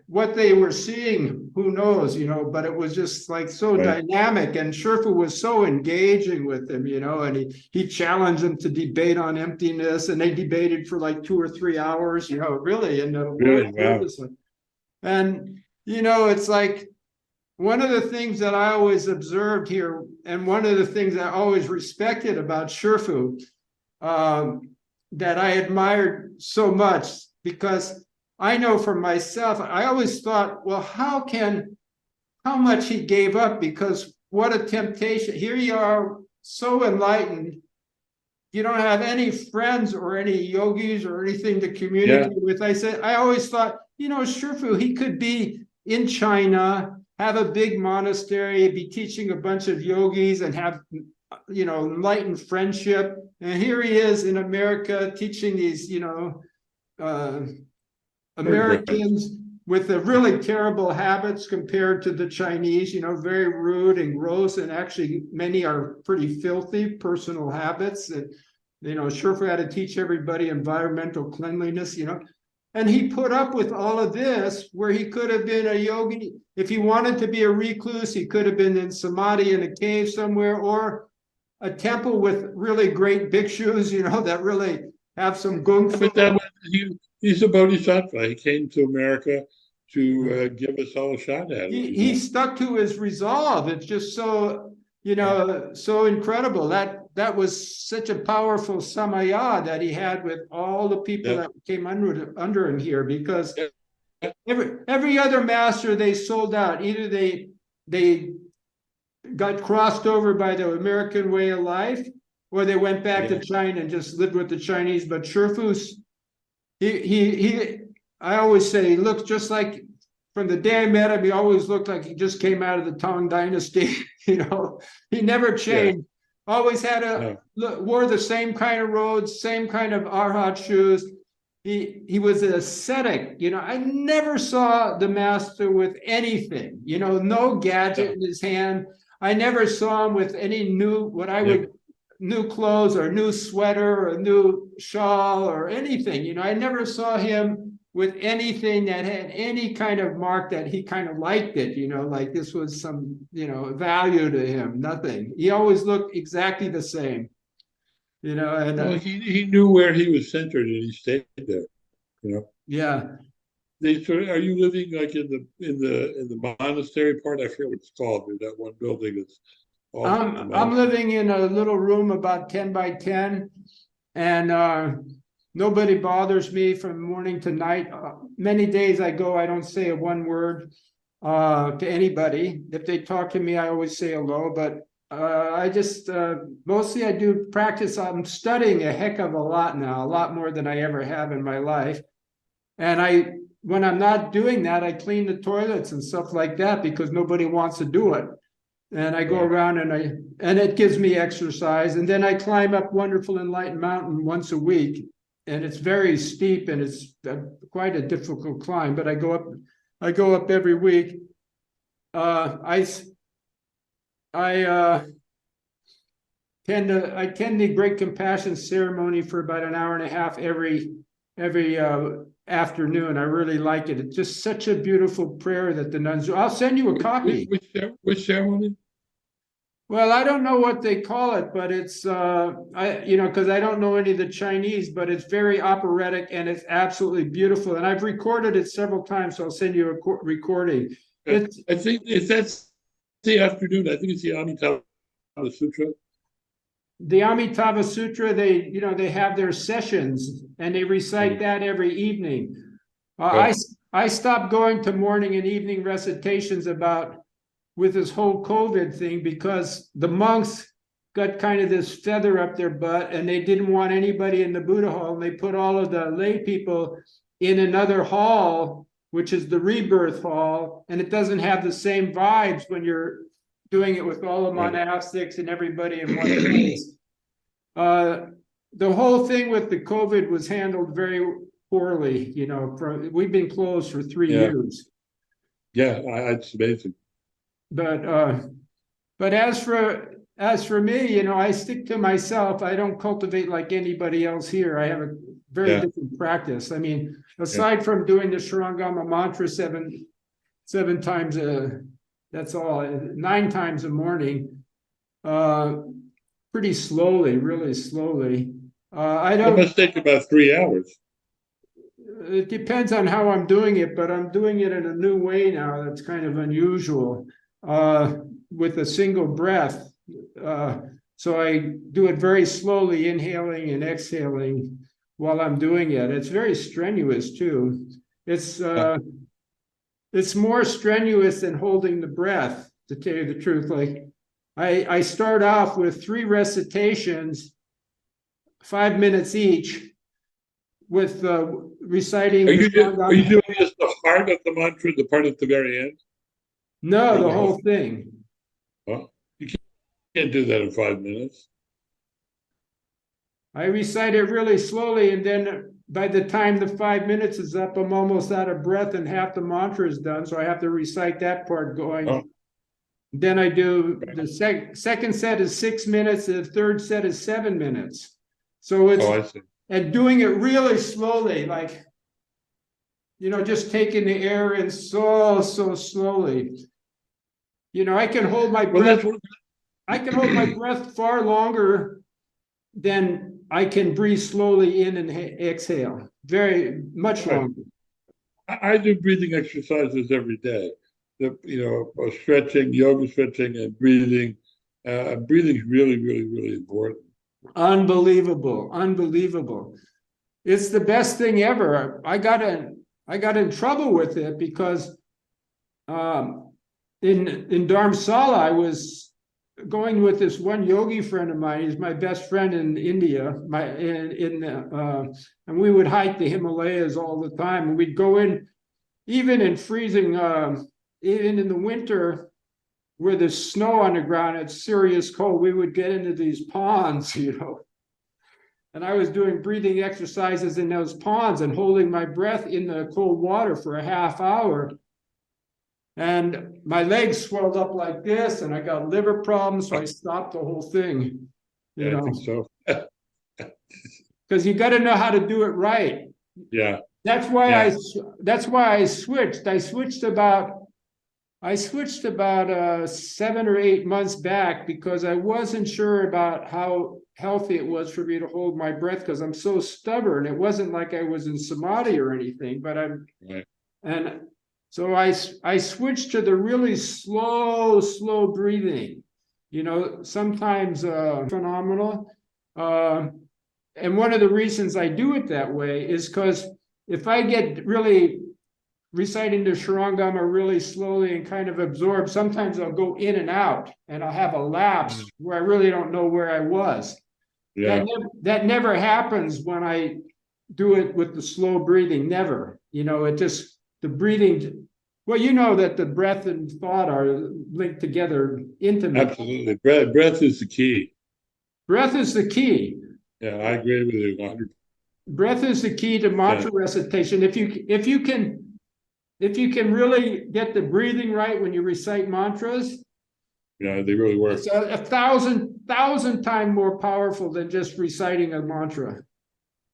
C: what they were seeing, who knows, you know, but it was just like so dynamic, and Sherfu was so engaging with him, you know, and he challenged them to debate on emptiness, and they debated for like 2 or 3 hours, you know, really, and
B: wow.
C: and you know, it's like one of the things that I always observed here, and one of the things I always respected about Shifu, that I admired so much, because I know for myself, I always thought, well, how much he gave up, because what a temptation. Here you are, so enlightened. You don't have any friends or any yogis or anything to communicate with. I always thought, Shifu, he could be in China, have a big monastery, be teaching a bunch of yogis and have, enlightened friendship. And here he is in America teaching these, Americans with the really terrible habits compared to the Chinese, very rude and gross. And actually, many are pretty filthy personal habits. And, Shifu had to teach everybody environmental cleanliness, And he put up with all of this, where he could have been a yogi. If he wanted to be a recluse, he could have been in samadhi in a cave somewhere, or a temple with really great bhikshus, that really have some gung fu.
B: But he's a bodhisattva. He came to America to give us all a shot at it.
C: He stuck to his resolve. It's just so, so incredible. That was such a powerful samaya that he had with all the people that came under him here, because every other master they sold out. Either they got crossed over by the American way of life, or they went back to China and just lived with the Chinese. But Shifu's, I always say, he looks just like, from the day I met him, he always looked like he just came out of the Tang Dynasty. He never changed. Always had wore the same kind of robes, same kind of arhat shoes. He was an ascetic. I never saw the master with anything. No gadget in his hand. I never saw him with any new clothes or new sweater or new shawl or anything. I never saw him with anything that had any kind of mark that he kind of liked it, like this was some, value to him. Nothing. He always looked exactly the same, and
B: he knew where he was centered and he stayed there,
C: Yeah.
B: Are you living like in the monastery part? I forget what it's called. There's that one building that's
C: I'm living in a little room about 10 by 10, and nobody bothers me from morning to night. Many days I don't say one word to anybody. If they talk to me, I always say hello, but I just mostly I do practice. I'm studying a heck of a lot now, a lot more than I ever have in my life. And when I'm not doing that, I clean the toilets and stuff like that, because nobody wants to do it. And I go around and it gives me exercise. And then I climb up Wonderful Enlightened Mountain once a week. And it's very steep and it's quite a difficult climb, but I go up every week. I attend the Great Compassion ceremony for about an hour and a half every afternoon. I really like it. It's just such a beautiful prayer that the nuns do. I'll send you a copy.
B: Which ceremony?
C: Well, I don't know what they call it, but it's because I don't know any of the Chinese, but it's very operatic and it's absolutely beautiful. And I've recorded it several times, so I'll send you a recording.
B: I think if that's the afternoon, I think it's the Amitabha Sutra.
C: The Amitabha Sutra, they have their sessions and they recite that every evening. I stopped going to morning and evening recitations with this whole COVID thing, because the monks got kind of this feather up their butt and they didn't want anybody in the Buddha hall. And they put all of the lay people in another hall, which is the rebirth hall. And it doesn't have the same vibes when you're doing it with all the monastics and everybody in one place. The whole thing with the COVID was handled very poorly. We've been closed for 3 years.
B: Yeah, it's amazing.
C: But as for me, I stick to myself. I don't cultivate like anybody else here. I have a very different practice. I mean, aside from doing the Shurangama mantra seven times that's all, 9 times a morning, pretty slowly, really slowly.
B: It must take about 3 hours.
C: It depends on how I'm doing it, but I'm doing it in a new way now that's kind of unusual. with a single breath. So I do it very slowly, inhaling and exhaling while I'm doing it. It's very strenuous too. It's more strenuous than holding the breath, to tell you the truth. Like I start off with 3 recitations, 5 minutes each, with reciting.
B: Are you doing just the part of the mantra, the part at the very end?
C: No, the whole thing.
B: Well, you can't do that in 5 minutes.
C: I recite it really slowly, and then by the time the 5 minutes is up, I'm almost out of breath and half the mantra is done. So I have to recite that part going.
B: Oh.
C: Then I do the second set is 6 minutes, and the third set is 7 minutes. So it's,
B: I see.
C: And doing it really slowly, like, just taking the air in so slowly. I can hold my breath. I can hold my breath far longer than I can breathe slowly in and exhale. Very much longer.
B: I do breathing exercises every day. Stretching, yoga stretching, and breathing. Breathing is really, really, really important.
C: Unbelievable. It's the best thing ever. I got in trouble with it because in Dharamsala, I was going with this one yogi friend of mine. He's my best friend in India. And we would hike the Himalayas all the time. And we'd go in, even in freezing, even in the winter, where there's snow on the ground, it's serious cold. We would get into these ponds, And I was doing breathing exercises in those ponds and holding my breath in the cold water for a half hour. And my legs swelled up like this, and I got liver problems, so I stopped the whole thing.
B: I think so.
C: Because you got to know how to do it right.
B: Yeah.
C: That's why I switched. I switched about 7 or 8 months back because I wasn't sure about how healthy it was for me to hold my breath because I'm so stubborn. It wasn't like I was in samadhi or anything, but and so I switched to the really slow breathing, sometimes phenomenal. And one of the reasons I do it that way is because if I get really reciting the Shurangama really slowly and kind of absorb, sometimes I'll go in and out and I'll have a lapse where I really don't know where I was.
B: Yeah.
C: That never happens when I do it with the slow breathing, never. It just, the breathing, well, that the breath and thought are linked together intimately.
B: Absolutely. Breath is the key.
C: Breath is the key.
B: Yeah, I agree with you 100%.
C: Breath is the key to mantra recitation. If you can really get the breathing right when you recite mantras,
B: they really work.
C: It's a thousand times more powerful than just reciting a mantra.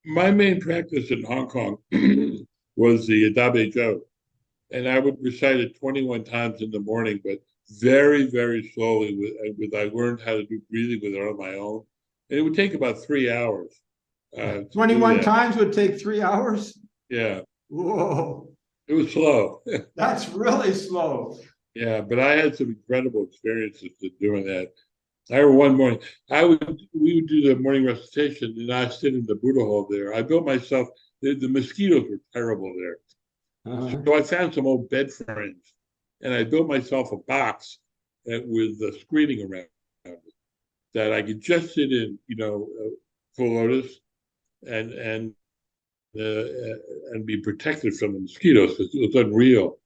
B: My main practice in Hong Kong was the Dabe Zhou, and I would recite it 21 times in the morning, but very, very slowly. I learned how to do breathing with it on my own, and it would take about 3 hours.
C: 21 times would take 3 hours?
B: Yeah.
C: Whoa.
B: It was slow.
C: That's really slow.
B: Yeah, but I had some incredible experiences doing that. I remember one morning, we would do the morning recitation, and I sit in the Buddha hall there. I built myself, the mosquitoes were terrible there. So I found some old bed frames, and I built myself a box with the screening around it that I could just sit in, full lotus, and be protected from the mosquitoes. It was unreal.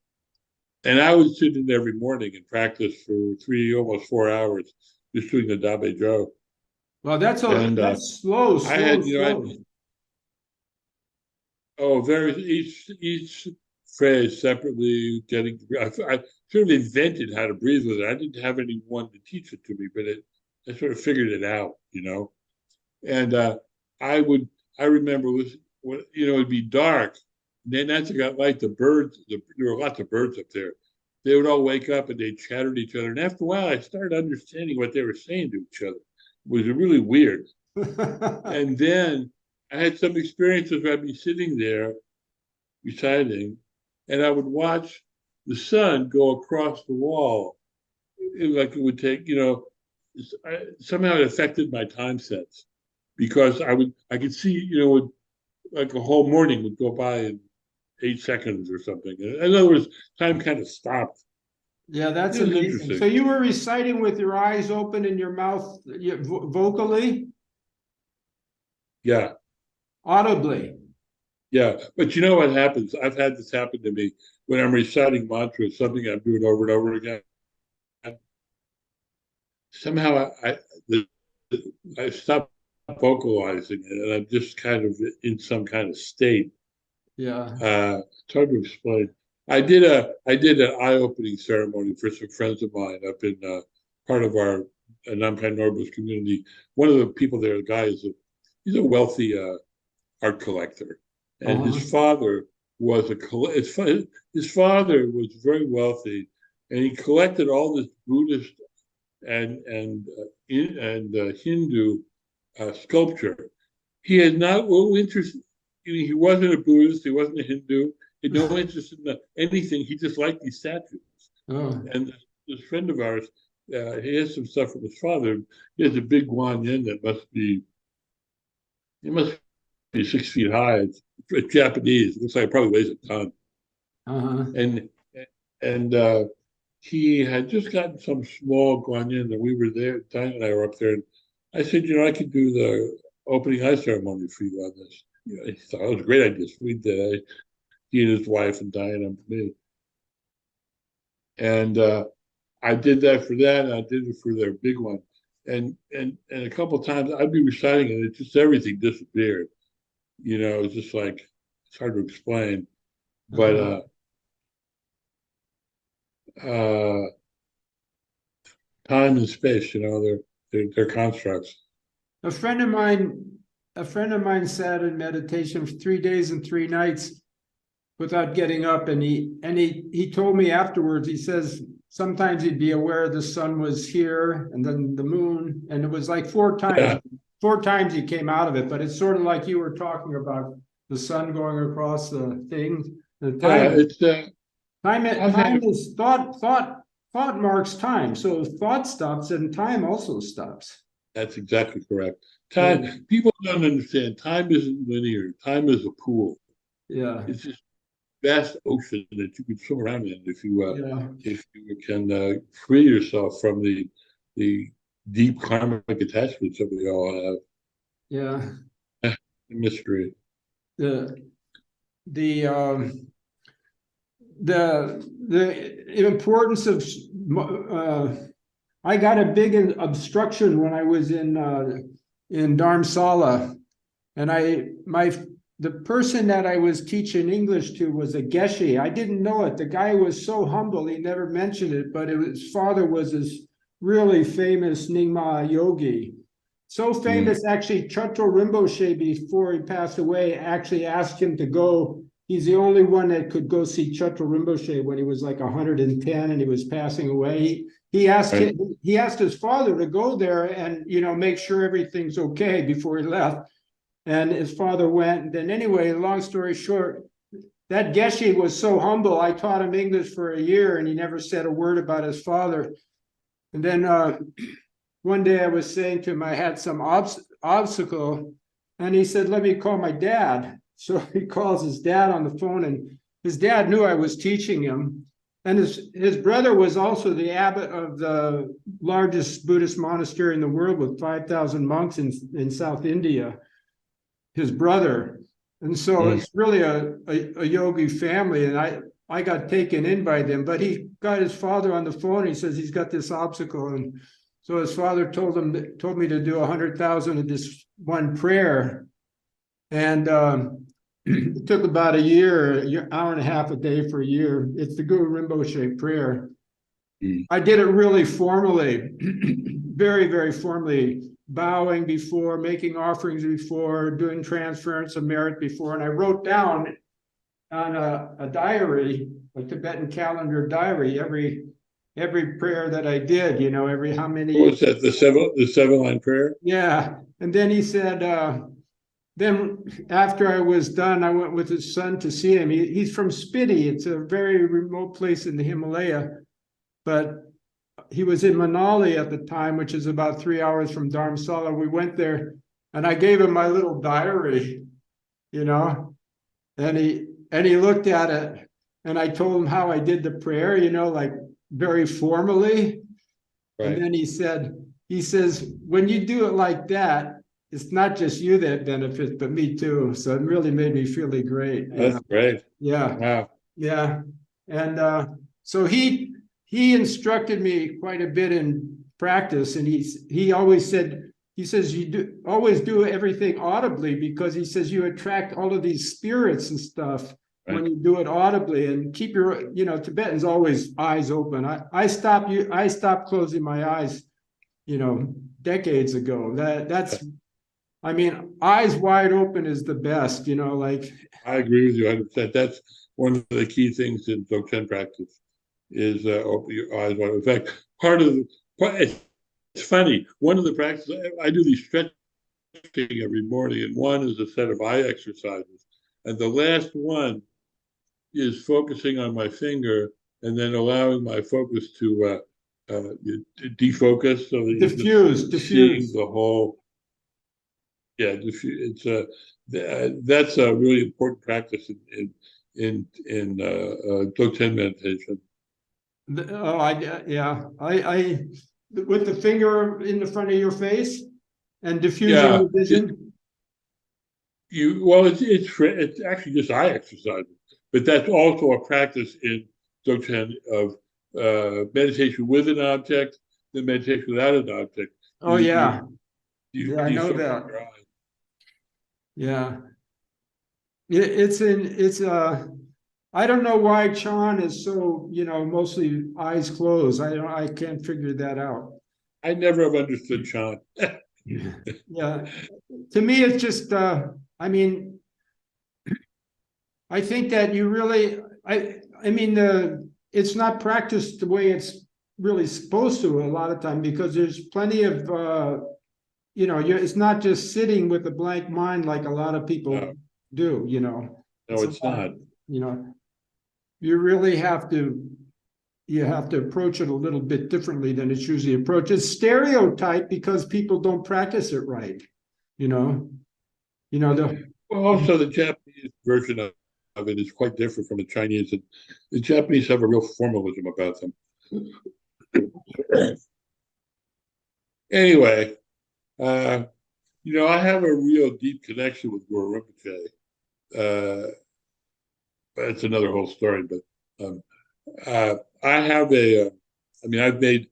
B: And I would sit in every morning and practice for almost 4 hours, just doing the Dabe Zhou.
C: Well, that's slow.
B: I had, each phrase separately. I sort of invented how to breathe with it. I didn't have anyone to teach it to me, but I sort of figured it out, And I remember it'd be dark. And then as it got light, the birds, there were lots of birds up there. They would all wake up and they'd chatter to each other. And after a while, I started understanding what they were saying to each other. It was really weird. And then I had some experiences where I'd be sitting there reciting, and I would watch the sun go across the wall it would take, somehow it affected my time sense because I could see, like a whole morning would go by in 8 seconds or something. In other words, time kind of stopped.
C: Yeah, that's amazing. So you were reciting with your eyes open and your mouth vocally?
B: Yeah.
C: Audibly?
B: Yeah. But you know what happens? I've had this happen to me when I'm reciting mantras, something I'm doing over and over again. Somehow I stop vocalizing it, and I'm just kind of in some kind of state.
C: Yeah.
B: It's hard to explain. I did an eye-opening ceremony for some friends of mine up in part of our Namkhai Norbu's community. One of the people there, the guy he's a wealthy art collector, and his father was his father was very wealthy, and he collected all this Buddhist and Hindu sculpture. He had no interest. He wasn't a Buddhist. He wasn't a Hindu. He had no interest in anything. He just liked these statues.
C: Oh.
B: And this friend of ours, he has some stuff from his father. He has a big guanyin that must be 6 feet high. It's Japanese. It looks like it probably weighs a ton. And he had just gotten some small guanyin, and we were there. Diane and I were up there, and I said, I could do the opening eye ceremony for you on this. He thought it was a great idea. So we did. He and his wife and Diane and me. And I did that for that, and I did it for their big one. And a couple of times I'd be reciting it, just everything disappeared. It's just like it's hard to explain. But time and space, they're constructs.
C: A friend of mine sat in meditation for 3 days and 3 nights without getting up, and he told me afterwards, he says sometimes he'd be aware the sun was here and then the moon, and it was like 4 times. Yeah. 4 times he came out of it, but it's sort of like you were talking about the sun going across the thing. The time, time is thought marks time. So if thought stops, then time also stops.
B: That's exactly correct. Time, people don't understand. Time isn't linear. Time is a pool.
C: Yeah.
B: It's just vast ocean that you can swim around in if you can free yourself from the deep karmic attachments that we all have.
C: Yeah.
B: Mystery.
C: The importance of I got a big obstruction when I was in Dharamsala, and the person that I was teaching English to was a Geshe. I didn't know it. The guy was so humble, he never mentioned it, but his father was this really famous Nyingma yogi. So famous, actually, Choto Rinpoche, before he passed away, actually asked him to go. He's the only one that could go see Choto Rinpoche when he was like 110 and he was passing away. He asked his father to go there and, make sure everything's okay before he left. And his father went. And then anyway, long story short, that Geshe was so humble. I taught him English for a year and he never said a word about his father. And then one day I was saying to him, I had some obstacle, and he said, let me call my dad. So he calls his dad on the phone, and his dad knew I was teaching him. And his brother was also the abbot of the largest Buddhist monastery in the world with 5,000 monks in South India, his brother. And so it's really a yogi family, and I got taken in by them, but he got his father on the phone. He says he's got this obstacle. And so his father told me to do 100,000 of this one prayer. And it took about a year, hour and a half a day for a year. It's the Guru Rinpoche prayer. I did it really formally, very, very formally, bowing before, making offerings before, doing transference of merit before. And I wrote down on a diary, a Tibetan calendar diary, every prayer that I did, every how many.
B: What was that, the 7-line prayer?
C: Yeah. And then he said, then after I was done, I went with his son to see him. He's from Spiti. It's a very remote place in the Himalaya. But he was in Manali at the time, which is about 3 hours from Dharamsala. We went there, and I gave him my little diary, you know, and he looked at it, and I told him how I did the prayer, you know, like very formally.
B: Right.
C: And then he says, when you do it like that, it's not just you that benefits, but me too. So it really made me feel great.
B: That's great.
C: Yeah.
B: Wow.
C: Yeah. And so he instructed me quite a bit in practice. And he always said, he says, always do everything audibly, because he says you attract all of these spirits and stuff when you do it audibly, and keep your, you know, Tibetans always eyes open. I stopped closing my eyes, you know, decades ago. That's, I mean, eyes wide open is the best, you know, like.
B: I agree with you 100%. That's one of the key things in Dzogchen practice is open your eyes wide. In fact, it's funny. One of the practices, I do these stretching every morning, and one is a set of eye exercises. And the last one is focusing on my finger and then allowing my focus to defocus, so that
C: diffuse
B: seeing the whole. Yeah, it's that's a really important practice in Dzogchen meditation.
C: I with the finger in the front of your face and diffusing the vision.
B: It's actually just eye exercises, but that's also a practice in Dzogchen of meditation with an object, then meditation without an object.
C: Oh, yeah.
B: I
C: know that. Yeah. It's I don't know why Chan is so, you know, mostly eyes closed. I can't figure that out.
B: I never have understood Chan.
C: Yeah. To me, it's just I mean, I think that you really I mean it's not practiced the way it's really supposed to a lot of time, because there's plenty of you know, it's not just sitting with a blank mind like a lot of people do, you know.
B: No, it's not.
C: You know, you really have to approach it a little bit differently than it's usually approached. It's stereotyped because people don't practice it right, you know. Well,
B: also the Japanese version of it is quite different from the Chinese. The Japanese have a real formalism about them. Anyway, you know, I have a real deep connection with Guru Rinpoche. That's another whole story, but I have I mean, I've made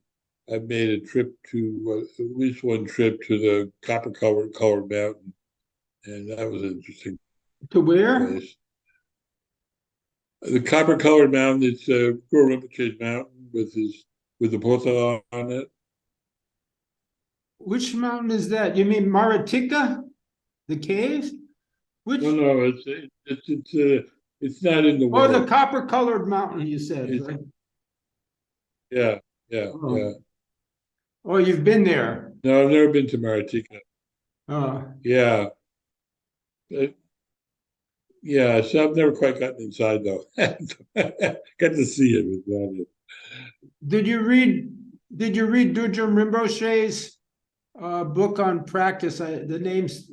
B: a trip to at least one trip to the colored mountain, and that was interesting.
C: To where?
B: Place. The colored mountain. It's Guru Rinpoche's mountain with the Buddha on it.
C: Which mountain is that? You mean Maritika, the cave? Which?
B: No, it's not in the world.
C: Oh, the copper-colored mountain, you said, right?
B: Yeah.
C: Oh, you've been there?
B: No, I've never been to Maritika.
C: Oh.
B: Yeah. Yeah, so I've never quite gotten inside though. Got to see it, but not it.
C: Did you read Dujum Rinpoche's book on practice? The name's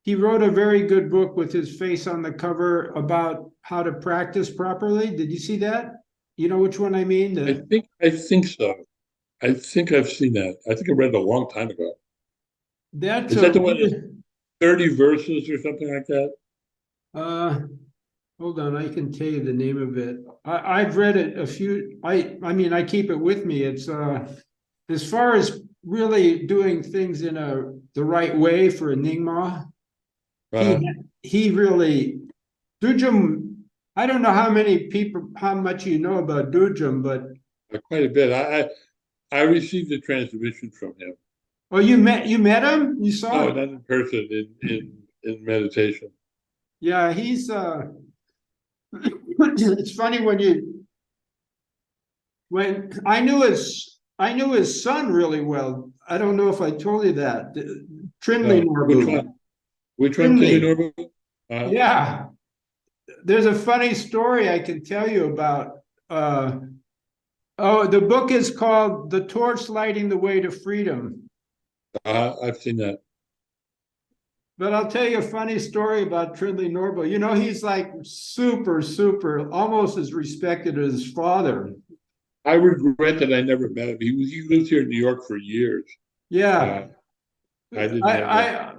C: he wrote a very good book with his face on the cover about how to practice properly. Did you see that? You know which one I mean?
B: I think so. I think I've seen that. I think I read it a long time ago.
C: Is
B: that the one, 30 verses or something like that?
C: Hold on, I can tell you the name of it. I've read it a few. I mean, I keep it with me. It's as far as really doing things in the right way for a Nyingma. He really Dujum. I don't know how much you know about Dujum, but
B: quite a bit. I received a transmission from him.
C: Oh, you met him? You saw him?
B: No, not in person, in meditation.
C: Yeah, he's it's funny when I knew his son really well. I don't know if I told you that. Trinley Norbu.
B: Which one did you know?
C: Yeah. There's a funny story I can tell you about Oh, the book is called The Torch Lighting the Way to Freedom.
B: I've seen that.
C: But I'll tell you a funny story about Trindley Norville. You know, he's like super, almost as respected as his father.
B: I regret that I never met him. He lived here in New York for years.
C: Yeah.
B: I didn't know that.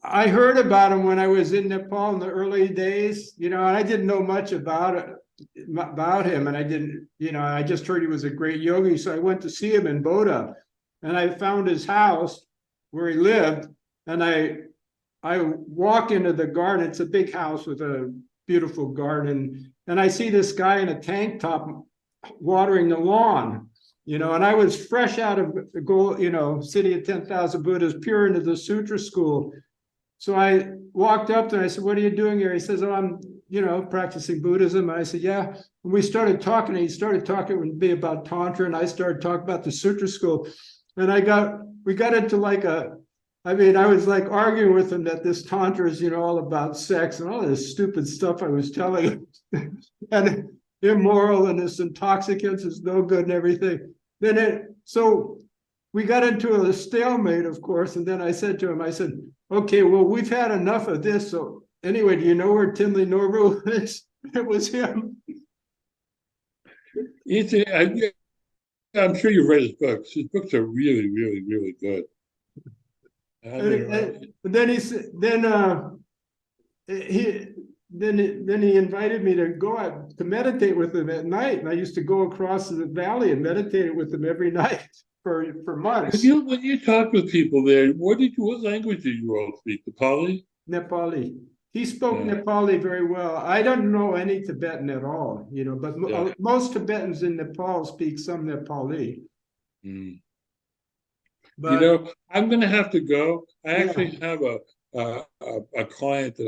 C: I heard about him when I was in Nepal in the early days, you know, and I didn't know much about him. And I didn't, you know, I just heard he was a great yogi. So I went to see him in Bodha, and I found his house where he lived. And I walk into the garden. It's a big house with a beautiful garden. And I see this guy in a tank top watering the lawn, you know, and I was fresh out of the goal, you know, City of 10,000 Buddhas, pure into the sutra school. So I walked up there and I said, "What are you doing here?" He says, "Oh, I'm, you know, practicing Buddhism." And I said, "Yeah." And we started talking, and he started talking with me about Tantra, and I started talking about the sutra school. And we got into like I was like arguing with him that this Tantra is, you know, all about sex and all this stupid stuff I was telling him. And immoral, and this intoxicants is no good and everything. So we got into a stalemate, of course. And then I said to him, I said, "Okay, well, we've had enough of this. So anyway, do you know where Trindley Norville is?" It was him.
B: I'm sure you've read his books. His books are really, really, really good.
C: And then he invited me to go out to meditate with him at night, and I used to go across the valley and meditate with him every night for months.
B: When you talk with people there, what language did you all speak? Nepali?
C: Nepali. He spoke Nepali very well. I don't know any Tibetan at all, you know, but most Tibetans in Nepal speak some Nepali.
B: Mm.
C: But,
B: you know, I'm going to have to go. I actually have a client that